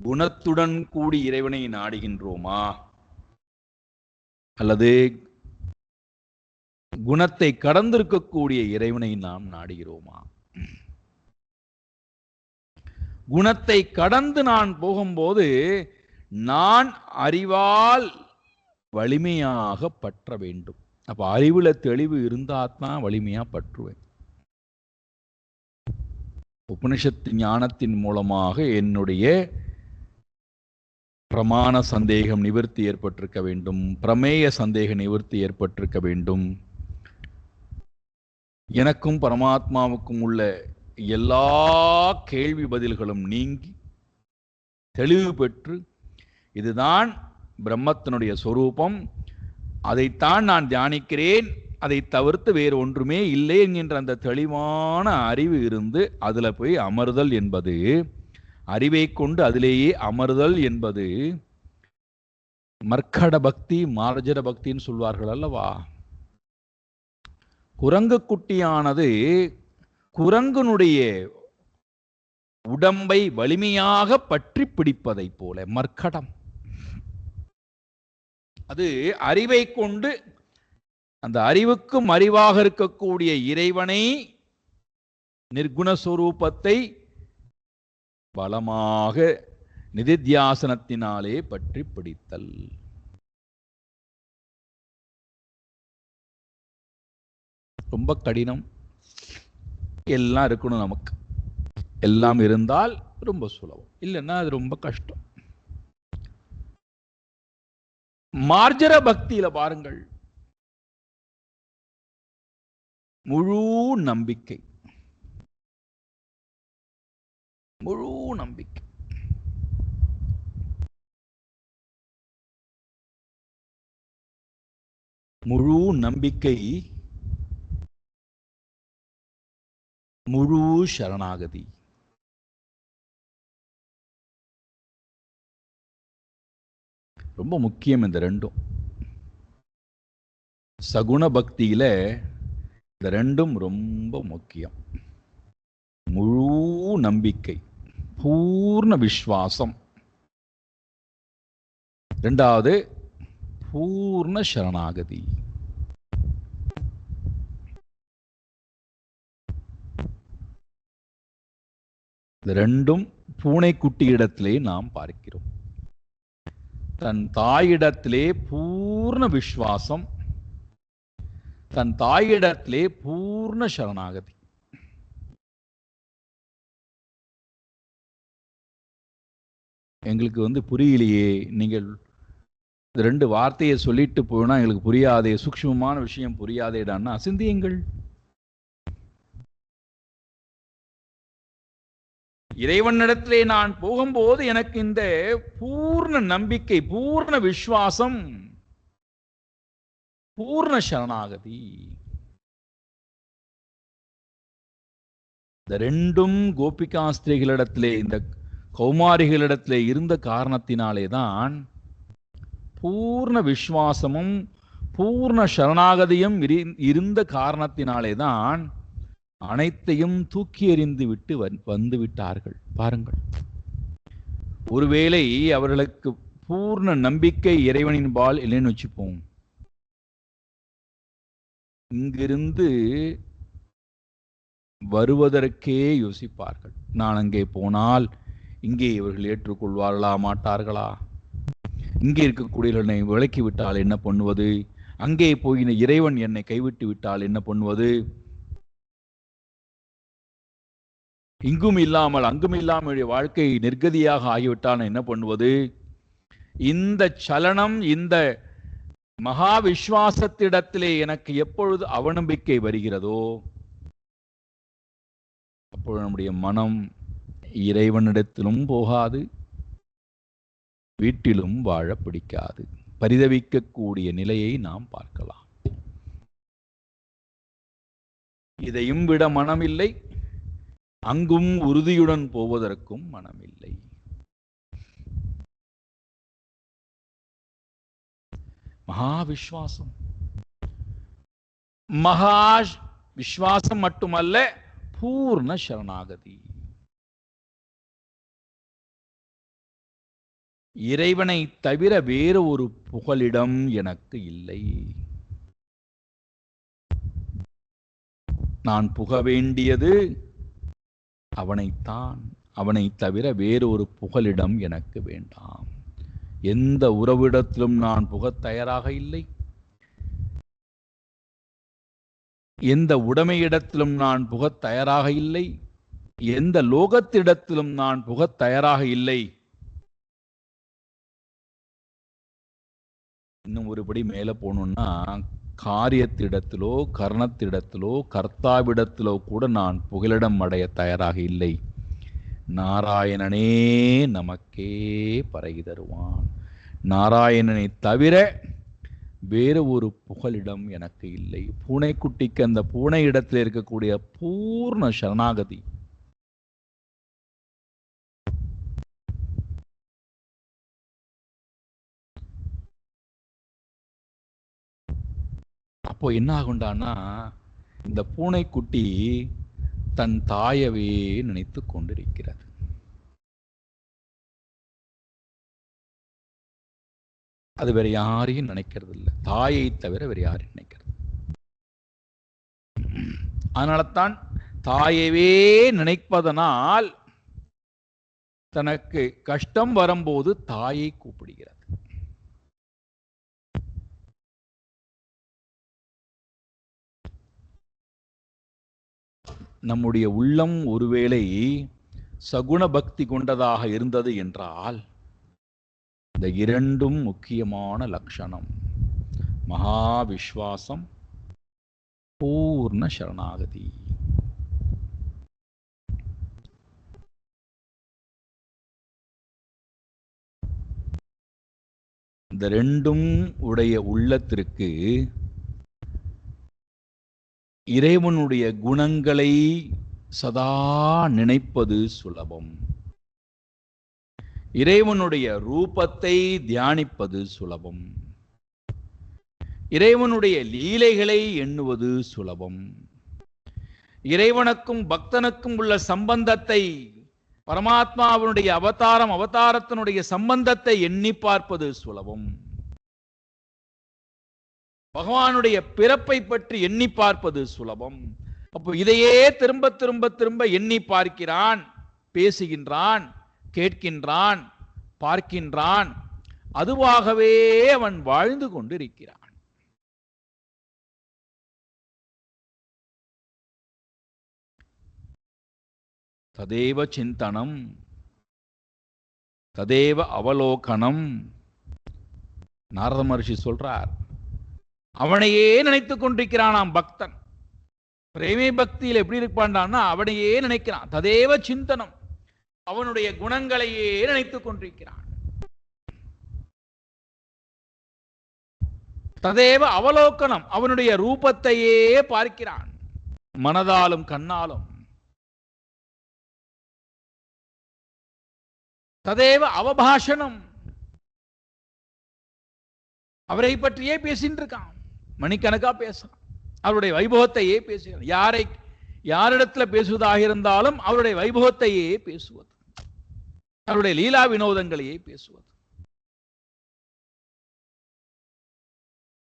குணத்துடன் கூடி இறைவனை நாடுகின்றோமா, அல்லது குணத்தை கடந்திருக்கக்கூடிய இறைவனை நாம் நாடுகிறோமா? குணத்தை கடந்து நான் போகும்போது நான் அறிவால் வலிமையாக பற்ற வேண்டும். அப்ப அறிவுல தெளிவு இருந்தாத்தான் வலிமையா பற்றுவேன். உபனிஷத்து ஞானத்தின் மூலமாக என்னுடைய பிரமாண சந்தேகம் நிவர்த்தி ஏற்பட்டிருக்க வேண்டும், பிரமேய சந்தேக நிவர்த்தி ஏற்பட்டிருக்க வேண்டும். எனக்கும் பரமாத்மாவுக்கும் உள்ள எல்லா கேள்வி பதில்களும் நீங்கி தெளிவு பெற்று இதுதான் பிரம்மத்தினுடைய சொரூபம், அதைத்தான் நான் தியானிக்கிறேன், அதை தவிர்த்து வேறு ஒன்றுமே இல்லை என்கின்ற அந்த தெளிவான அறிவு இருந்து அதுல போய் அமர்தல் என்பது, அறிவை கொண்டு அதிலேயே அமர்தல் என்பது மர்க்கட பக்தி, மார்ஜர பக்தின்னு சொல்வார்கள் அல்லவா. குரங்கு குட்டியானது குரங்குனுடைய உடம்பை வலிமையாக பற்றி பிடிப்பதை போல மர்க்கடம், அது அறிவை கொண்டு அந்த அறிவுக்கும் அறிவாக இருக்கக்கூடிய இறைவனை, நிர்குணஸ்வரூபத்தை பலமாக நிதித்தியாசனத்தினாலே பற்றி பிடித்தல். ரொம்ப கடினம். எல்லாம் இருக்கணும், நமக்கு எல்லாம் இருந்தால் ரொம்ப சுலபம், இல்லைன்னா அது ரொம்ப கஷ்டம். மார்ஜர பக்தியில பாருங்கள், முழு நம்பிக்கை, முழு நம்பிக்கை. முழு நம்பிக்கை, முழு சரணாகதி. ரொம்ப முக்கியம் இந்த ரெண்டும். சகுண பக்தியில இந்த ரெண்டும் ரொம்ப முக்கியம். முழு நம்பிக்கை, பூர்ண விஸ்வாசம். இரண்டாவது பூர்ண சரணாகதி. இந்த ரெண்டும் பூனைக்குட்டி இடத்திலே நாம் பார்க்கிறோம். தன் தாயிடத்திலே பூர்ண விஸ்வாசம், தன் தாயிடத்திலே பூர்ண சரணாகதி. எங்களுக்கு புரியலையே, நீங்கள் இந்த ரெண்டு வார்த்தையை சொல்லிட்டு போனா எங்களுக்கு புரியாதே, சூக்ஷ்மமான விஷயம் புரியாதேடான்னா சிந்தியுங்கள். இறைவனிடத்திலே நான் போகும்போது எனக்கு இந்த பூர்ண நம்பிக்கை, பூர்ண விஸ்வாசம், பூர்ண சரணாகதி, இந்த ரெண்டும் கோபிகாஸ்திரிகளிடத்திலே, இந்த கௌமாரிகளிடத்திலே இருந்த காரணத்தினாலே தான் பூர்ண விஸ்வாசமும் பூர்ண சரணாகதியும் இருந்த காரணத்தினாலே தான் அனைத்தையும் தூக்கி எறிந்து விட்டு வந்து விட்டார்கள். பாருங்கள், ஒருவேளை அவர்களுக்கு பூர்ண நம்பிக்கை இறைவனின் பால் இல்லைன்னு வச்சுப்போம், இங்கிருந்து வருவதற்கே யோசிப்பார்கள். நான் அங்கே போனால் இங்கே இவர்கள் ஏற்றுக்கொள்வார்களா மாட்டார்களா, இங்கே இருக்கக்கூடியவர்களை விலக்கி விட்டால் என்ன பண்ணுவது, அங்கே போய் இறைவன் என்னை கைவிட்டு விட்டால் என்ன பண்ணுவது, இங்கும் இல்லாமல் அங்கும் இல்லாமல் வாழ்க்கை நிர்கதியாக ஆகிவிட்டால் என்ன பண்ணுவது. இந்த சலனம், இந்த மகா விஸ்வாசத்திடத்திலே எனக்கு எப்பொழுது அவநம்பிக்கை வருகிறதோ அப்பொழுது நம்முடைய மனம் இறைவனிடத்திலும் போகாது, வீட்டிலும் வாழ பிடிக்காது, பரிதவிக்கக்கூடிய நிலையை நாம் பார்க்கலாம். இதையும் விட மனமில்லை, அங்கும் உறுதியுடன் போவதற்கும் மனமில்லை. மகா விஸ்வாசம், மகா விஸ்வாசம் மட்டுமல்ல, பூர்ண சரணாகதி. இறைவனை தவிர வேறு ஒரு புகலிடம் எனக்கு இல்லை. நான் புக வேண்டியது அவனைத்தான். அவனை தவிர வேறு ஒரு புகலிடம் எனக்கு வேண்டாம். எந்த உறவிடத்திலும் நான் புகத் தயாராக இல்லை. எந்த உடைமையிடத்திலும் நான் புகத் தயாராக இல்லை. எந்த லோகத்திடத்திலும் நான் புகத் தயாராக இல்லை. இன்னும் ஒருபடி மேலே போகணும்னா, காரியத்திடத்திலோ கர்ணத்திடத்திலோ கர்த்தாவிடத்திலோ கூட நான் புகலிடம் அடைய தயாராக இல்லை. நாராயணனே நமக்கே பறை தருவான். நாராயணனை தவிர வேறு ஒரு புகலிடம் எனக்கு இல்லை. பூனைக்குட்டிக்கு அந்த பூனை இடத்தில் இருக்கக்கூடிய பூர்ண சரணாகதி. அப்போ என்ன ஆகுண்டான்னா, இந்த பூனைக்குட்டி தன் தாயவே நினைத்து கொண்டிருக்கிறது. அது வேற யாரையும் நினைக்கிறது இல்லை. தாயை தவிர வேற யாரையும் நினைக்கிறது. அதனால்தான் தாயவே நினைப்பதனால் தனக்கு கஷ்டம் வரும்போது தாயை கூப்பிடுகிறது. நம்முடைய உள்ளம் ஒருவேளை சகுண பக்தி கொண்டதாக இருந்தது என்றால், இந்த இரண்டும் முக்கியமான லட்சணம்: மகா விஸ்வாசம், பூர்ண சரணாகதி. இந்த ரெண்டும் உடைய உள்ளத்திற்கு இறைவனுடைய குணங்களை சதா நினைப்பது சுலபம். இறைவனுடைய ரூபத்தை தியானிப்பது சுலபம். இறைவனுடைய லீலைகளை எண்ணுவது சுலபம். இறைவனுக்கும் பக்தனுக்கும் உள்ள சம்பந்தத்தை, பரமாத்மாவினுடைய அவதாரத்தினுடைய சம்பந்தத்தை எண்ணி பார்ப்பது சுலபம். பகவானுடைய பிறப்பை பற்றி எண்ணி பார்ப்பது சுலபம். அப்போ இதையே திரும்ப திரும்ப திரும்ப எண்ணி பார்க்கிறான், பேசுகின்றான், கேட்கின்றான், பார்க்கின்றான். அதுவாகவே அவன் வாழ்ந்து கொண்டிருக்கிறான். ததேவ சிந்தனம், ததேவ அவலோகனம். நாரத மகர்ஷி சொல்றார், அவனையே நினைத்துக் கொண்டிருக்கிறானாம் பக்தன். பிரேமை பக்தியில் எப்படி இருப்பான்டான்னா, அவனையே நினைக்கிறான். ததேவ சிந்தனம், அவனுடைய குணங்களையே நினைத்துக் கொண்டிருக்கிறான். ததேவ அவலோகனம், அவனுடைய ரூபத்தையே பார்க்கிறான், மனதாலும் கண்ணாலும். ததேவ அவபாஷணம், அவரை பற்றியே பேசிட்டு இருக்கான். மணிக்கணக்கா பேசுறான், அவருடைய வைபவத்தையே பேசுகிறான். யாரிடத்துல பேசுவதாக இருந்தாலும் அவருடைய வைபவத்தையே பேசுவது, அவருடைய லீலா வினோதங்களையே பேசுவது.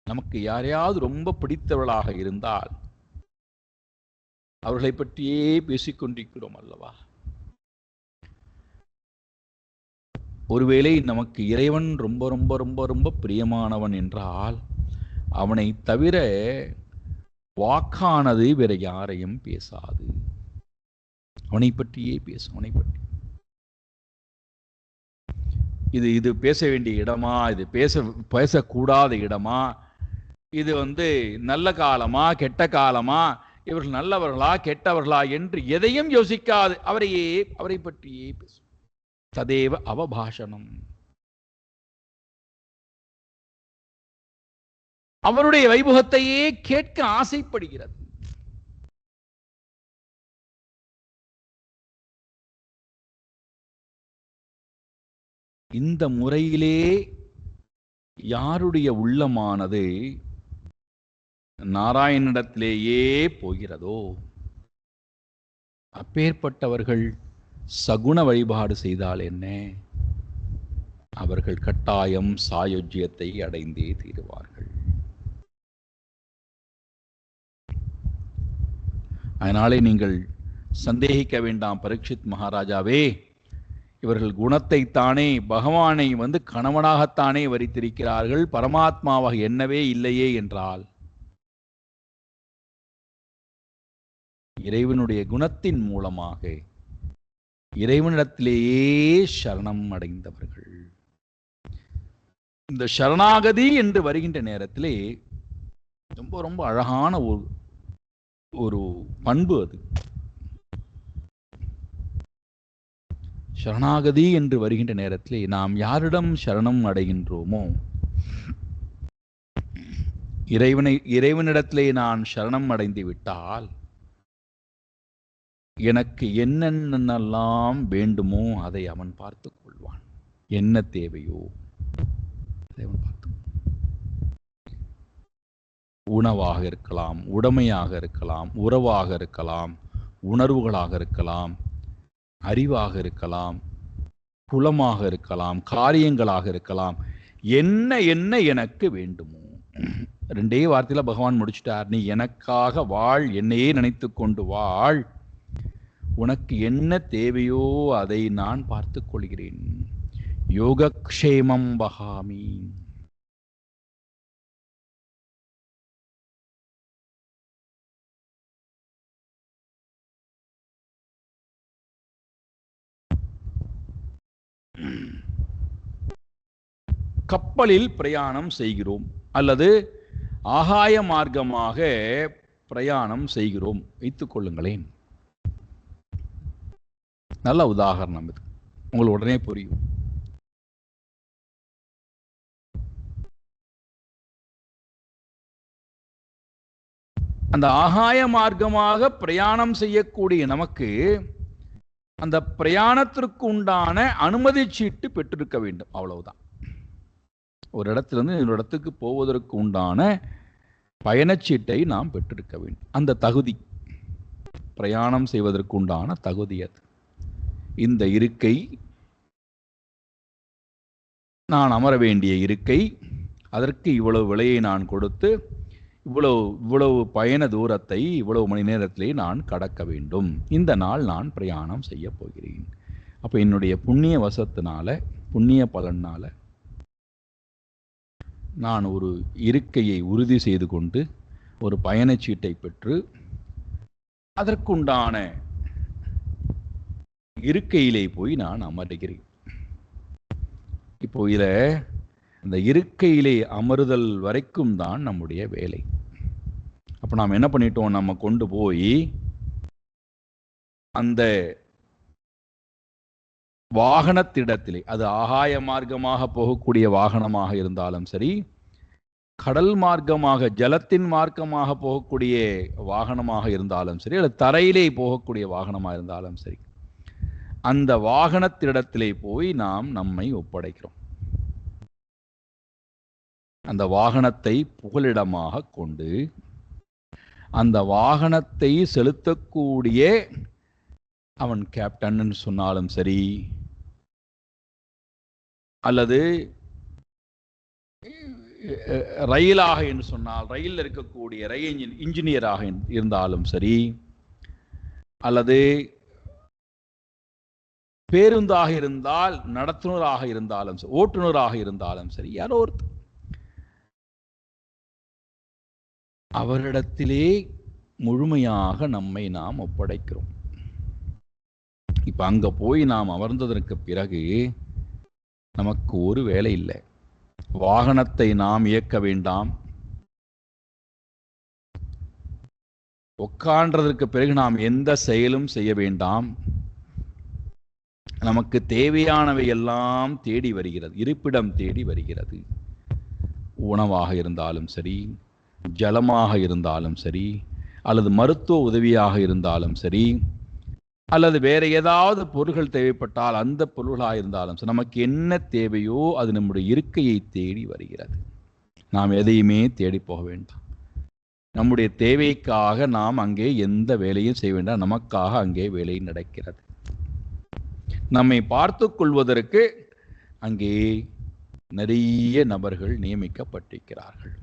நமக்கு யாரையாவது ரொம்ப பிடித்தவர்களாக இருந்தால் அவர்களை பற்றியே பேசிக்கொண்டிருக்கிறோம் அல்லவா? ஒருவேளை நமக்கு இறைவன் ரொம்ப ரொம்ப ரொம்ப ரொம்ப பிரியமானவன் என்றால், அவனை தவிர வாக்கானது வேற யாரையும் பேசாது. அவனை பற்றியே பேசும். அவனை பற்றி இது பேச வேண்டிய இடமா, இது பேசக்கூடாத இடமா, இது நல்ல காலமா கெட்ட காலமா, இவர்கள் நல்லவர்களா கெட்டவர்களா என்று எதையும் யோசிக்காது அவரை பற்றியே பேசும். ததேவ அவபாஷணம், அவருடைய வைபவத்தையே கேட்க ஆசைப்படுகிறது. இந்த முறையிலே யாருடைய உள்ளமானது நாராயணனிடத்திலேயே போகிறதோ அப்பேற்பட்டவர்கள் சகுண வழிபாடு செய்தால் என்ன? அவர்கள் கட்டாயம் சாயுஜ்யத்தை அடைந்தே தீருவார்கள். அதனாலே நீங்கள் சந்தேகிக்க வேண்டாம், பரீட்சித் மகாராஜாவே, இவர்கள் குணத்தை தானே, பகவானை கணவனாகத்தானே வரித்திருக்கிறார்கள், பரமாத்மாவாக என்னவே இல்லையே என்றால் இறைவனுடைய குணத்தின் மூலமாக இறைவனிடத்திலேயே சரணம் அடைந்தவர்கள். இந்த சரணாகதி என்று வருகின்ற நேரத்திலே ரொம்ப ரொம்ப அழகான ஒரு பண்பு அது. சரணாகதி என்று வருகின்ற நேரத்திலே நாம் யாரிடம் சரணம் அடைகின்றோமோ, இறைவனிடத்திலே நான் சரணம் அடைந்து விட்டால் எனக்கு என்னென்னலாம் வேண்டுமோ அதை அவன் பார்த்து கொள்வான். என்ன தேவையோ அதை அவன் பார்த்து, உணவாக இருக்கலாம், உடைமையாக இருக்கலாம், உறவாக இருக்கலாம், உணர்வுகளாக இருக்கலாம், அறிவாக இருக்கலாம், குலமாக இருக்கலாம், காரியங்களாக இருக்கலாம், என்ன என்ன எனக்கு வேண்டுமோ. 2 வார்த்தையில பகவான் முடிச்சிட்டார். நீ எனக்காக வாழ், என்னையே நினைத்து கொண்டு வாழ், உனக்கு என்ன தேவையோ அதை நான் பார்த்துக் கொள்கிறேன். யோகக்ஷேமம் வகாமி. கப்பலில் பிரயாணம் செய்கிறோம் அல்லது ஆகாய மார்க்கமாக பிரயாணம் செய்கிறோம் வைத்துக் கொள்ளுங்களேன். நல்ல உதாரணம் இது, உங்களுக்கு உடனே புரியும். அந்த ஆகாய மார்க்கமாக பிரயாணம் செய்யக்கூடிய நமக்கு அந்த பிரயாணத்திற்கு உண்டான அனுமதி சீட்டு பெற்றிருக்க வேண்டும், அவ்வளவுதான். ஒரு இடத்திலிருந்து இன்னொரு இடத்துக்கு போவதற்கு உண்டான பயணச்சீட்டை நாம் பெற்றிருக்க வேண்டும். அந்த தகுதி, பிரயாணம் செய்வதற்கு உண்டான தகுதி அது. இந்த இருக்கை, நான் அமர வேண்டிய இருக்கை, அதற்கு இவ்வளவு விலையை நான் கொடுத்து இவ்வளவு பயண தூரத்தை இவ்வளவு மணி நேரத்திலே நான் கடக்க வேண்டும். இந்த நாள் நான் பிரயாணம் செய்ய போகிறேன். அப்போ என்னுடைய புண்ணிய வசத்தினால, புண்ணிய பலனால நான் ஒரு இருக்கையை உறுதி செய்து கொண்டு ஒரு பயணச்சீட்டை பெற்று அதற்குண்டான இருக்கையிலே போய் நான் அமர்கிறேன். இப்போ இந்த இருக்கையிலே அமருதல் வரைக்கும் தான் நம்முடைய வேலை. அப்போ நாம் என்ன பண்ணிட்டோம், நம்ம கொண்டு போய் அந்த வாகனத்திடத்திலே, அது ஆகாய மார்க்கமாக போகக்கூடிய வாகனமாக இருந்தாலும் சரி, கடல் மார்க்கமாக ஜலத்தின் மார்க்கமாக போகக்கூடிய வாகனமாக இருந்தாலும் சரி, அல்லது தரையிலே போகக்கூடிய வாகனமாக இருந்தாலும் சரி, அந்த வாகனத்திடத்திலே போய் நாம் நம்மை ஒப்படைக்கிறோம். அந்த வாகனத்தை புகலிடமாக கொண்டு அந்த வாகனத்தை செலுத்தக்கூடிய அவன் கேப்டன் சொன்னாலும் சரி, அல்லது ரயிலாக என்று சொன்னால் ரயிலில் இருக்கக்கூடிய ரயில் இன்ஜினியராக இருந்தாலும் சரி, அல்லது பேருந்தாக இருந்தால் நடத்துனராக இருந்தாலும் சரி, ஓட்டுநராக இருந்தாலும் சரி, யாரோ ஒருத்தர் அவரிடத்திலே முழுமையாக நம்மை நாம் ஒப்படைக்கிறோம். இப்ப அங்க போய் நாம் அமர்ந்ததற்கு பிறகு நமக்கு ஒரு வேலை இல்லை. வாகனத்தை நாம் இயக்க வேண்டாம். உட்கார்ந்ததற்கு பிறகு நாம் எந்த செயலும் செய்ய வேண்டாம். நமக்கு தேவையானவை எல்லாம் தேடி வருகிறது, இருப்பிடம் தேடி வருகிறது. உணவாக இருந்தாலும் சரி, ஜலமாக இருந்தாலும் சரி, அல்லது மருத்துவ உதவியாக இருந்தாலும் சரி, அல்லது வேற ஏதாவது பொருள்கள் தேவைப்பட்டால் அந்த பொருள்களாக இருந்தாலும் சரி, நமக்கு என்ன தேவையோ அது நம்முடைய இருக்கையை தேடி வருகிறது. நாம் எதையுமே தேடி போக வேண்டாம். நம்முடைய தேவைக்காக நாம் அங்கே எந்த வேலையும் செய்ய வேண்டாம், நமக்காக அங்கே வேலை நடக்கிறது. நம்மை பார்த்து கொள்வதற்கு அங்கே நிறைய நபர்கள் நியமிக்கப்பட்டிருக்கிறார்கள்.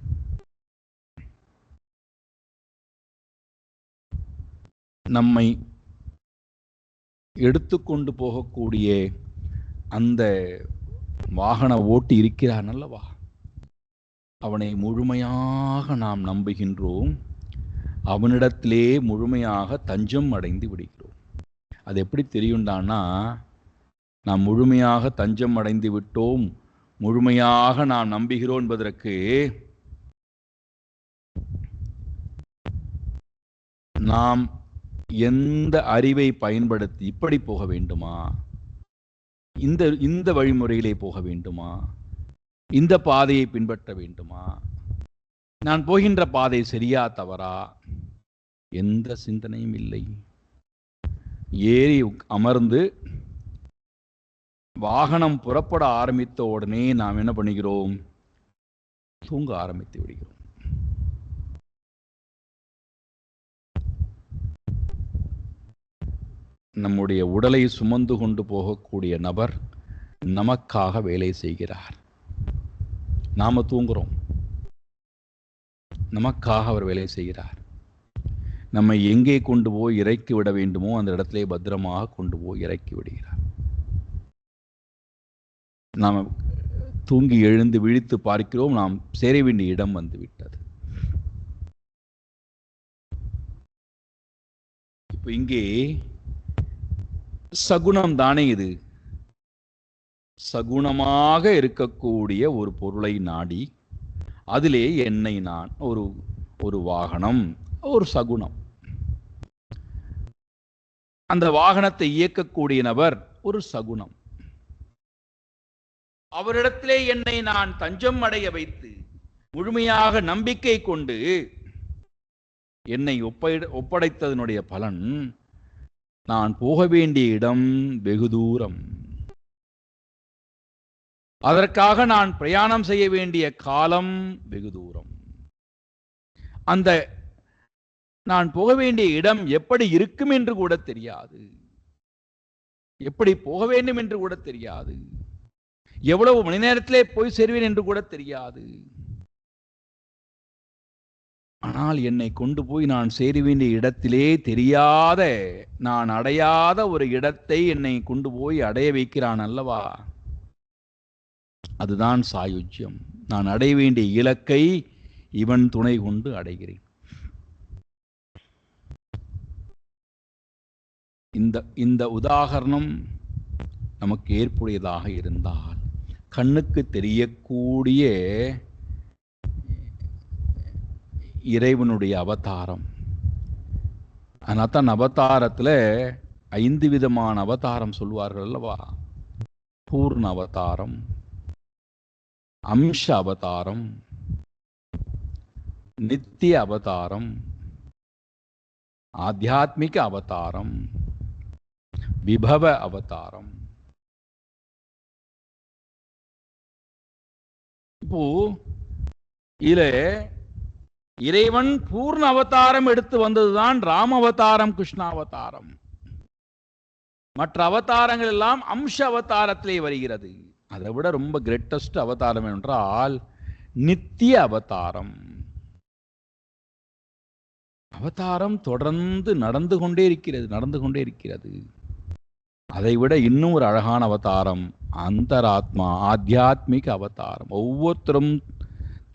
நம்மை எடுத்துக்கொண்டு போகக்கூடிய அந்த வாகன ஓட்டி இருக்கிறான் அல்லவா, அவனை முழுமையாக நாம் நம்புகின்றோம், அவனிடத்திலே முழுமையாக தஞ்சம் அடைந்து விடுகிறோம். அது எப்படி தெரியும்டான்னா, நாம் முழுமையாக தஞ்சம் அடைந்து விட்டோம், முழுமையாக நாம் நம்புகிறோம் என்பதற்கு நாம் எந்த அறிவை பயன்படுத்தி இப்படி போக வேண்டுமா, இந்த வழிமுறையிலே போக வேண்டுமா, இந்த பாதையை பின்பற்ற வேண்டுமா, நான் போகின்ற பாதை சரியா தவறா, எந்த சிந்தனையும் இல்லை. ஏறி அமர்ந்து வாகனம் புறப்பட ஆரம்பித்த உடனே நாம் என்ன பண்ணுகிறோம், தூங்க ஆரம்பித்து விடுகிறோம். நம்முடைய உடலை சுமந்து கொண்டு போகக்கூடிய நபர் நமக்காக வேலை செய்கிறார், நாம தூங்குறோம், நமக்காக அவர் வேலை செய்கிறார். நம்மை எங்கே கொண்டு போய் இறக்கி விட வேண்டுமோ அந்த இடத்திலே பத்திரமாக கொண்டு போய் இறக்கி விடுகிறார். நாம் தூங்கி எழுந்து விழித்து பார்க்கிறோம், நாம் சேர வேண்டிய இடம் வந்து விட்டது. இப்போ இங்கே சகுனம் தானே இது, சகுனமாக இருக்கக்கூடிய ஒரு பொருளை நாடி அதிலே என்னை நான் ஒரு வாகனம், ஒரு சகுனம், அந்த வாகனத்தை இயக்கக்கூடிய நபர் ஒரு சகுனம். அவரிடத்திலே என்னை நான் தஞ்சம் அடைய வைத்து முழுமையாக நம்பிக்கை கொண்டு என்னை ஒப்படைத்ததனுடைய பலன், நான் போக வேண்டிய இடம் வெகு தூரம், அதற்காக நான் பிரயாணம் செய்ய வேண்டிய காலம் வெகு தூரம், அந்த நான் போக வேண்டிய இடம் எப்படி இருக்கும் என்று கூட தெரியாது, எப்படி போக வேண்டும் என்று கூட தெரியாது, எவ்வளவு மணி நேரத்திலே போய் சேர்வேன் என்று கூட தெரியாது. ஆனால் என்னை கொண்டு போய் நான் சேர வேண்டிய இடத்திலே தெரியாத, நான் அடையாத ஒரு இடத்தை என்னை கொண்டு போய் அடைய வைக்கிறான் அல்லவா, அதுதான் சாயுஜ்யம். நான் அடைய வேண்டிய இலக்கை இவன் துணை கொண்டு அடைகிறேன். இந்த உதாகரணம் நமக்கு ஏற்புடையதாக இருந்தால், கண்ணுக்கு தெரியக்கூடிய இறைவனுடைய அவதாரம், அதனால்தான் அவதாரத்தில் 5 விதமான அவதாரம் சொல்வார்கள் அல்லவா, பூர்ண அவதாரம், அம்ச அவதாரம், நித்திய அவதாரம், ஆத்தியாத்மிக அவதாரம், விபவ அவதாரம். இப்போ இதுல இறைவன் பூர்ண அவதாரம் எடுத்து வந்ததுதான் ராம அவதாரம், கிருஷ்ண அவதாரம். மற்ற அவதாரங்கள் எல்லாம் அம்ச அவதாரத்திலே வருகிறது. அதை விட ரொம்ப கிரேட்டஸ்ட் அவதாரம் என்றால் நித்திய அவதாரம். அவதாரம் தொடர்ந்து நடந்து கொண்டே இருக்கிறது. அதை விட இன்னும் ஒரு அழகான அவதாரம் அந்தராத்மா, ஆத்தியாத்மிக அவதாரம். ஒவ்வொருத்தரும்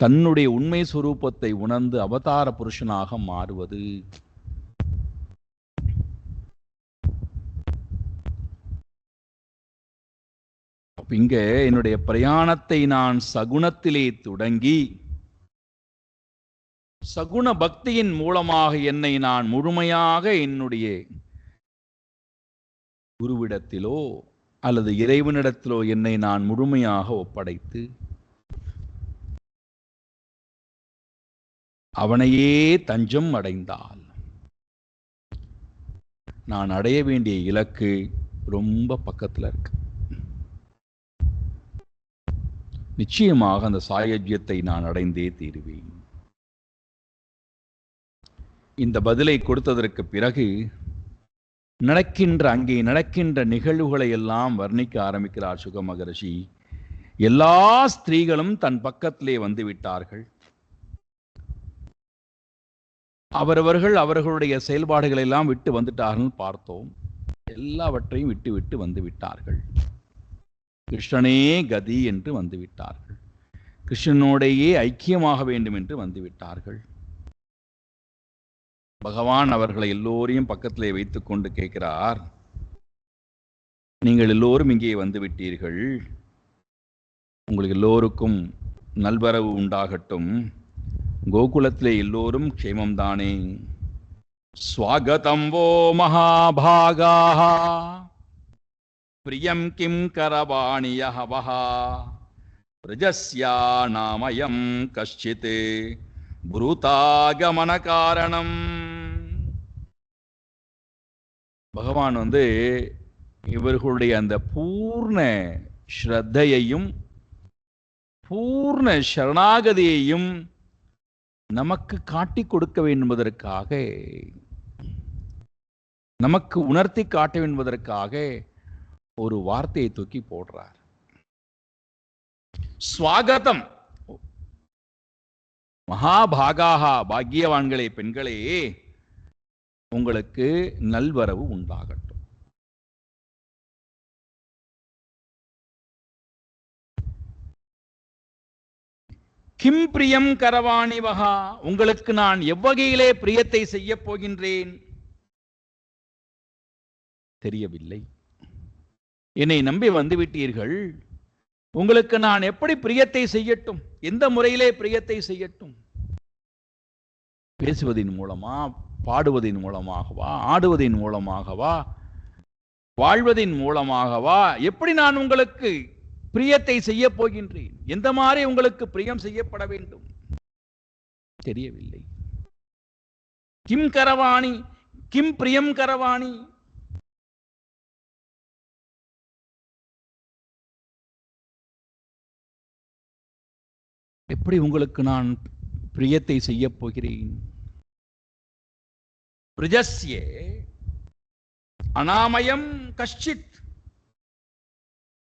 தன்னுடைய உண்மை சுரூபத்தை உணர்ந்து அவதார புருஷனாக மாறுவது. இங்க என்னுடைய பிரயாணத்தை நான் சகுனத்திலே தொடங்கி சகுன பக்தியின் மூலமாக என்னை நான் முழுமையாக என்னுடைய குருவிடத்திலோ அல்லது இறைவனிடத்திலோ என்னை நான் முழுமையாக ஒப்படைத்து அவனையே தஞ்சம் அடைந்தால் நான் அடைய வேண்டிய இலக்கு ரொம்ப பக்கத்தில் இருக்கு. நிச்சயமாக அந்த சாயுஜ்யத்தை நான் அடைந்தே தீருவேன். இந்த பதிலை கொடுத்ததற்கு பிறகு அங்கே நடக்கின்ற நிகழ்வுகளை எல்லாம் வர்ணிக்க ஆரம்பிக்கிறார் சுக மகரிஷி. எல்லா ஸ்திரீகளும் தன் பக்கத்திலே வந்து விட்டார்கள். அவரவர்கள் அவர்களுடைய செயல்பாடுகளை எல்லாம் விட்டு வந்துட்டார்கள் பார்த்தோம். எல்லாவற்றையும் விட்டு விட்டு வந்து விட்டார்கள். கிருஷ்ணனே கதி என்று வந்து விட்டார்கள். கிருஷ்ணனோடையே ஐக்கியமாக வேண்டும் என்று வந்து விட்டார்கள். பகவான் அவர்களை எல்லோரையும் பக்கத்திலே வைத்துக் கொண்டு கேட்கிறார், நீங்கள் எல்லோரும் இங்கே வந்து விட்டீர்கள், உங்களுக்கு எல்லோருக்கும் நல்வரவு உண்டாகட்டும், கோகுலத்திலே எல்லோரும் க்ஷேமம்தானே? ஸ்வாகதம் வோ மகாபாகாः பிரியம் கிம் கரவாணியः வஹ பிரஜஸ்யா நாமயம் கஷ்சித் புருதாகமன காரணம். பகவான் இவர்களுடைய அந்த பூர்ண ஸ்ரத்தையையும் பூர்ண சரணாகதியையும் நமக்கு காட்டிக் கொடுக்க வேண்டும் என்பதற்காக, நமக்கு உணர்த்தி காட்ட வேண்டும் என்பதற்காக ஒரு வார்த்தையை தூக்கி போடுறார். ஸ்வாகதம் மகாபாகாஹா, பாக்கியவான்களே, பெண்களே, உங்களுக்கு நல்வரவு உண்டாகட்டும். கிம் பிரியம் கரவாணி வகா, உங்களுக்கு நான் எவ்வகையிலே பிரியத்தை செய்ய போகின்றேன் தெரியவில்லை. என்னை நம்பி வந்துவிட்டீர்கள், உங்களுக்கு நான் எப்படி பிரியத்தை செய்யட்டும்? எந்த முறையிலே பிரியத்தை செய்யட்டும்? பேசுவதின் மூலமா, பாடுவதின் மூலமாகவா, ஆடுவதின் மூலமாகவா, வாழ்வதின் மூலமாகவா? எப்படி நான் உங்களுக்கு பிரியத்தை செய்ய போகின்றேன்? எந்த மாதிரி உங்களுக்கு பிரியம் செய்யப்பட வேண்டும் தெரியவில்லை. கிம் கரவாணி, கிம் பிரியம் கரவாணி, எப்படி உங்களுக்கு நான் பிரியத்தை செய்ய போகிறேன்? பிரஜஸ்யே அனாமயம் கஷ்சித்,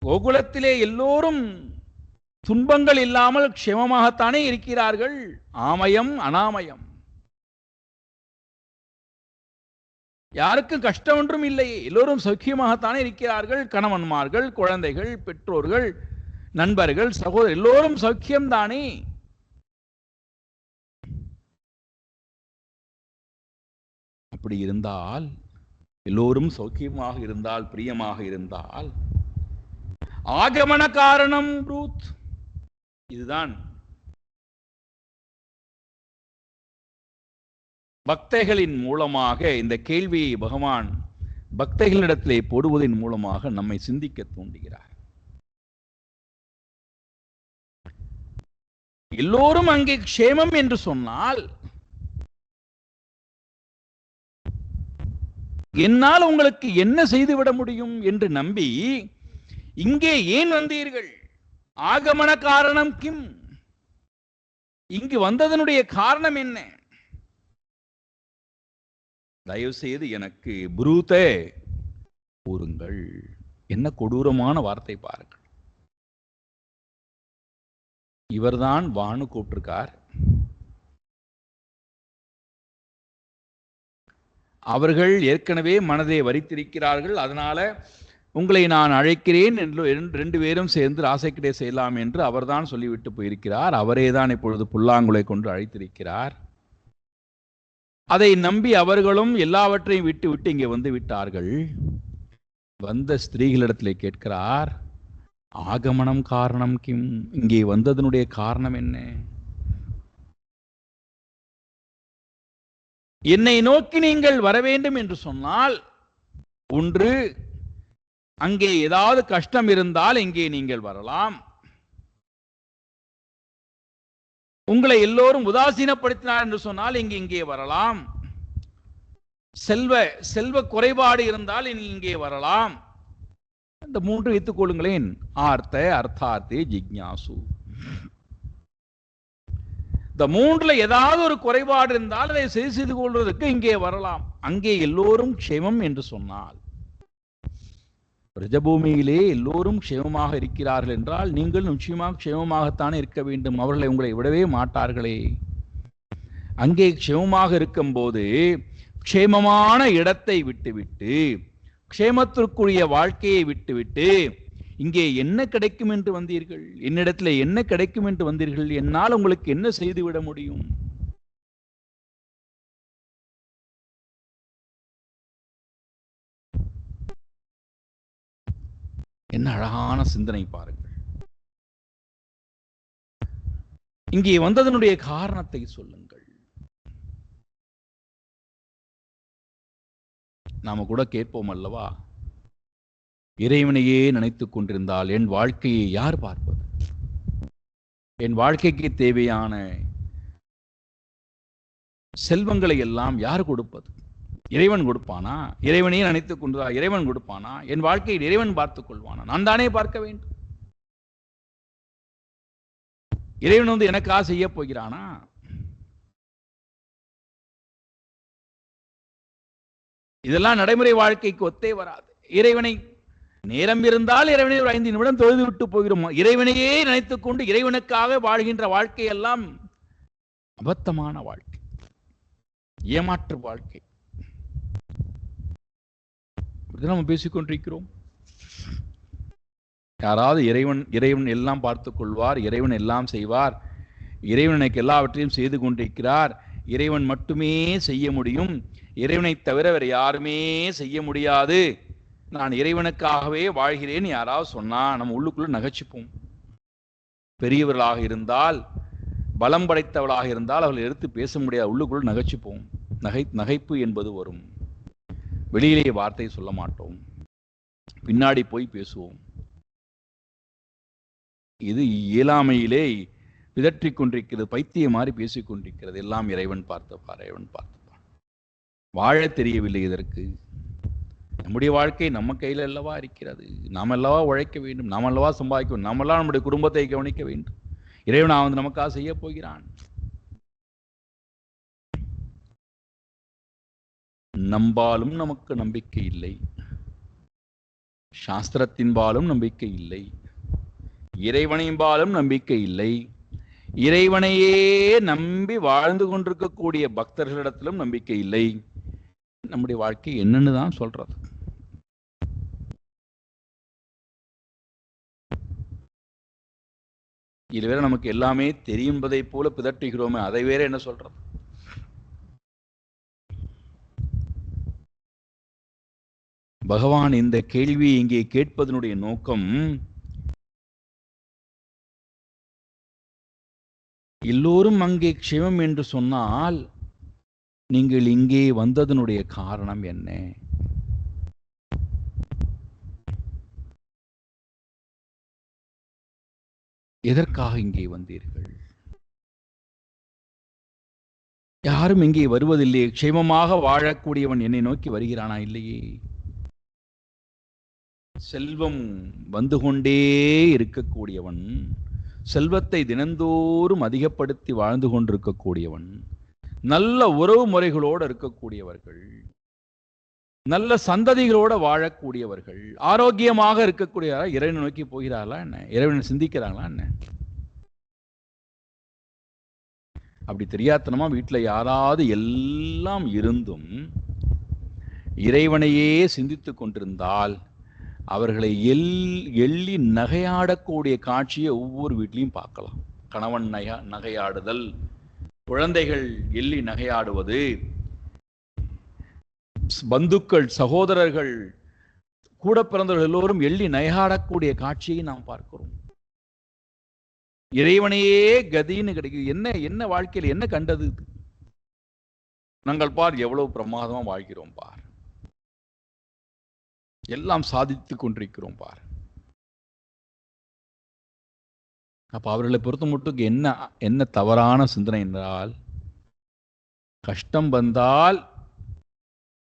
கோகுலத்திலே எல்லோரும் துன்பங்கள் இல்லாமல் க்ஷேமமாகத்தானே இருக்கிறார்கள். ஆமயம் அனாமயம், யாருக்கும் கஷ்டம் ஒன்றும் இல்லையே, எல்லோரும் சௌக்கியமாகத்தானே இருக்கிறார்கள். கணவன்மார்கள், குழந்தைகள், பெற்றோர்கள், நண்பர்கள், சகோதரர் எல்லோரும் சௌக்கியம்தானே. அப்படி இருந்தால், எல்லோரும் சௌக்கியமாக இருந்தால், பிரியமாக இருந்தால், ஆகமன காரணம் ப்ரூத், இதுதான் பக்தைகளின் மூலமாக இந்த கேள்வியை பகவான் பக்தைகளிடத்திலே போடுவதன் மூலமாக நம்மை சிந்திக்க தூண்டுகிறார். எல்லோரும் அங்கே க்ஷேமம் என்று சொன்னால், என்னால் உங்களுக்கு என்ன செய்துவிட முடியும் என்று நம்பி இங்கே ஏன் வந்தீர்கள்? ஆகமன காரணம் கிம், இங்கு வந்ததனுடைய காரணம் என்ன? தயவு செய்து எனக்கு புரூதே கூறுங்கள். என்ன கொடூரமான வார்த்தை பாருங்கள். இவர்தான் வானு கூப்பிட்டிருக்கார். அவர்கள் ஏற்கனவே மனதை வரித்திருக்கிறார்கள். அதனால உங்களை நான் அழைக்கிறேன் என்று ரெண்டு பேரும் சேர்ந்து ராசைக்கிட்டே செய்யலாம் என்று அவர்தான் சொல்லிவிட்டு போயிருக்கிறார். அவரேதான் இப்பொழுது புல்லாங்குழலை கொண்டு அழைத்திருக்கிறார். அதை நம்பி அவர்களும் எல்லாவற்றையும் விட்டு விட்டு இங்கே வந்து விட்டார்கள். வந்த ஸ்திரீகளிடத்திலே கேட்கிறார், ஆகமனம் காரணம் கிம், இங்கே வந்ததனுடைய காரணம் என்ன? என்னை நோக்கி நீங்கள் வர வேண்டும் என்று சொன்னால், ஒன்று அங்கே ஏதாவது கஷ்டம் இருந்தால் இங்கே நீங்கள் வரலாம். உங்களை எல்லோரும் உதாசீனப்படுத்தினார் என்று சொன்னால் இங்கே வரலாம். செல்வ குறைபாடு இருந்தால் இங்கே வரலாம். இந்த மூன்று வைத்துக் கொள்ளுங்களேன். ஆர்த்த, அர்த்தார்த்தே, ஜிக்ஞாசு. இந்த மூன்றுல ஏதாவது ஒரு குறைபாடு இருந்தால் அதை சரி செய்து கொள்வதற்கு இங்கே வரலாம். அங்கே எல்லோரும் க்ஷேமம் என்று சொன்னால், பிரஜபூமியிலே எல்லோரும் க்ஷேமமாக இருக்கிறார்கள் என்றால் நீங்கள் நிச்சயமாக க்ஷேமமாகத்தானே இருக்க வேண்டும். அவர்களை உங்களை விடவே மாட்டார்களே. அங்கே க்ஷேமமாக இருக்கும்போது க்ஷேமமான இடத்தை விட்டுவிட்டு, க்ஷேமத்திற்குரிய வாழ்க்கையை விட்டுவிட்டு இங்கே என்ன கிடைக்கும் என்று வந்தீர்கள்? என்னிடத்தில் என்ன கிடைக்கும் என்று வந்தீர்கள்? என்னால் உங்களுக்கு என்ன செய்துவிட முடியும்? என்ன அழகான சிந்தனை பாருங்கள். இங்கே வந்ததனுடைய காரணத்தை சொல்லுங்கள். நாம கூட கேட்போம் அல்லவா, இறைவனையே நினைத்துக் கொண்டிருந்தால் என் வாழ்க்கையை யார் பார்ப்பது? என் வாழ்க்கைக்கு தேவையான செல்வங்களை எல்லாம் யார் கொடுப்பது? இறைவன் கொடுப்பானா? இறைவனையே நினைத்துக் கொண்டு இறைவன் கொடுப்பானா? என் வாழ்க்கையை இறைவன் பார்த்துக் கொள்வானா? நான் தானே பார்க்க வேண்டும். இறைவன் வந்து எனக்காக செய்ய போகிறானா? இதெல்லாம் நடைமுறை வாழ்க்கைக்கு ஒத்தே வராது. இறைவனை நேரம் இருந்தால் இறைவனை ஒரு 5 நிமிடம் தொழுது விட்டு போகிறோம். இறைவனையே நினைத்துக் கொண்டு இறைவனுக்காக வாழ்கின்ற வாழ்க்கை எல்லாம் அபத்தமான வாழ்க்கை, ஏமாற்று வாழ்க்கை. நம்ம பேசிக்கொண்டிருக்கிறோம். யாராவது இறைவன் எல்லாம் பார்த்துக் கொள்வார், இறைவன் எல்லாம் செய்வார், இறைவன் எனக்கு எல்லாவற்றையும் செய்து கொண்டிருக்கிறார், இறைவன் மட்டுமே செய்ய முடியும், இறைவனை தவிர வேறு யாருமே செய்ய முடியாது, நான் இறைவனுக்காகவே வாழ்கிறேன் யாராவது சொன்னா நம்ம உள்ளுக்குள்ள நகைச்சுப்போம். பெரியவர்களாக இருந்தால், பலம் படைத்தவளாக இருந்தால் அவர்கள் எடுத்து பேச முடியாது, உள்ளுக்குள்ள நகைச்சுப்போம். நகைப்பு என்பது வரும். வெளியிலே வார்த்தை சொல்ல மாட்டோம், பின்னாடி போய் பேசுவோம். இது இயலாமையிலே பிதற்றிக் கொண்டிருக்கிறது, பைத்திய மாதிரி பேசிக் கொண்டிருக்கிறது. எல்லாம் இறைவன் பார்த்துப்பார், இறைவன் பார்த்துப்பார். வாழ தெரியவில்லை. இதற்கு நம்முடைய வாழ்க்கை நம்ம கையில் அல்லவா இருக்கிறது. நாம் அல்லவா உழைக்க வேண்டும், நாம் அல்லவா சம்பாதிக்க வேண்டும், நாமெல்லாம் நம்முடைய குடும்பத்தை கவனிக்க வேண்டும். இறைவன் வந்து நமக்காக செய்ய போகிறான். நம்பாலும் நமக்கு நம்பிக்கை இல்லை, சாஸ்திரத்தின்பாலும் நம்பிக்கை இல்லை, இறைவனின்பாலும் நம்பிக்கை இல்லை, இறைவனையே நம்பி வாழ்ந்து கொண்டிருக்கக்கூடிய பக்தர்களிடத்திலும் நம்பிக்கை இல்லை. நம்முடைய வாழ்க்கை என்னன்னு தான் சொல்றது. இது வேற நமக்கு எல்லாமே தெரியும் என்பதை போல பிதற்றுகிறோமே, அதை வேற என்ன சொல்றது? பகவான் இந்த கேள்வியை இங்கே கேட்பதனுடைய நோக்கம், எல்லோரும் அங்கே க்ஷேமம் என்று சொன்னால் நீங்கள் இங்கே வந்ததனுடைய காரணம் என்ன? எதற்காக இங்கே வந்தீர்கள்? யாரும் இங்கே வருவதில்லையே. க்ஷேமமாக வாழக்கூடியவன் என்னை நோக்கி வருகிறானா? இல்லையே. செல்வம் வந்து கொண்டே இருக்கக்கூடியவன், செல்வத்தை தினந்தோறும் அதிகப்படுத்தி வாழ்ந்து கொண்டிருக்கக்கூடியவன், நல்ல உறவு முறைகளோடு இருக்கக்கூடியவர்கள், நல்ல சந்ததிகளோட வாழக்கூடியவர்கள், ஆரோக்கியமாக இருக்கக்கூடிய இறைவனை நோக்கி போகிறார்களா என்ன? இறைவனை சிந்திக்கிறாங்களா என்ன? அப்படி தெரியாதனமா வீட்டில் யாராவது எல்லாம் இருந்தும் இறைவனையே சிந்தித்துக் கொண்டிருந்தால் அவர்களை எள்ளி நகையாடக்கூடிய காட்சியை ஒவ்வொரு வீட்லையும் பார்க்கலாம். கணவன் நகையாடுதல், குழந்தைகள் எள்ளி நகையாடுவது, பந்துக்கள் சகோதரர்கள் கூட பிறந்தவர்கள் எல்லோரும் எள்ளி நகையாடக்கூடிய காட்சியை நாம் பார்க்கிறோம். இறைவனையே கதின்னு கிடைக்குது. என்ன வாழ்க்கையில் என்ன கண்டது? நாங்கள் பார் எவ்வளவு பிரமாதமா வாழ்கிறோம் பார், எல்லாம் சாதித்துக் கொண்டிருக்கிறோம் பார். அப்ப அவர்களை பொறுத்த மட்டும் என்ன தவறான சிந்தனை என்றால், கஷ்டம் வந்தால்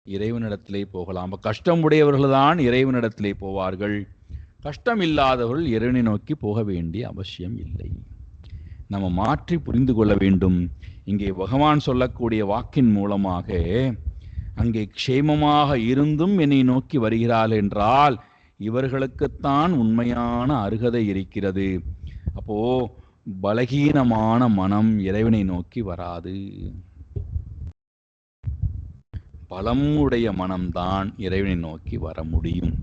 இறைவனிடத்திலே போகலாம். கஷ்டம் உடையவர்கள் தான் இறைவனிடத்திலே போவார்கள். கஷ்டம் இல்லாதவர்கள் இறைவனை நோக்கி போக வேண்டிய அவசியம் இல்லை. நம்ம மாற்றி புரிந்து கொள்ள வேண்டும். இங்கே பகவான் சொல்லக்கூடிய வாக்கின் மூலமாக அங்கே க்ஷேமமாக இருந்தும் என்னை நோக்கி வருகிறாள் என்றால் இவர்களுக்குத்தான் உண்மையான அருகதை இருக்கிறது. அப்போ பலகீனமான மனம் இறைவனை நோக்கி வராது. பலம் உடைய மனம்தான் இறைவனை நோக்கி வர முடியும்.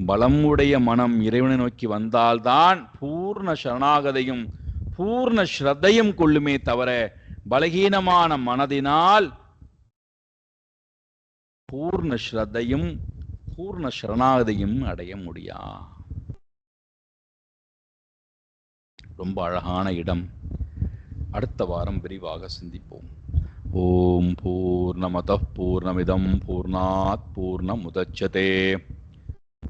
பலம் உடைய மனம் இறைவனை நோக்கி வந்தால்தான் பூர்ண சரணாகதையும் பூர்ண ஸ்ரத்தையும் கொள்ளுமே தவிர பலகீனமான மனதினால் பூர்ண ஸ்ரத்தையும் பூர்ண சரணாகதையும் அடைய முடியா. ரொம்ப அழகான இடம். அடுத்த வாரம் விரிவாக சிந்திப்போம். ஓம் பூர்ணமதః பூர்ணமிதம் பூர்ணாத் பூர்ணமுதச்யதே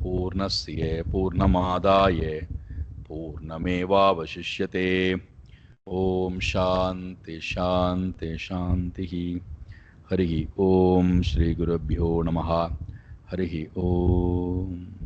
பூர்ணஸ்ய பூர்ணமாதாய பூர்ணமேவாவசிஷ்யதே. ஓம் சாந்தி சாந்தி சாந்தி. ஹரி ஓம் ஸ்ரீ குருभ्यो நமः. ஹரி ஓம்.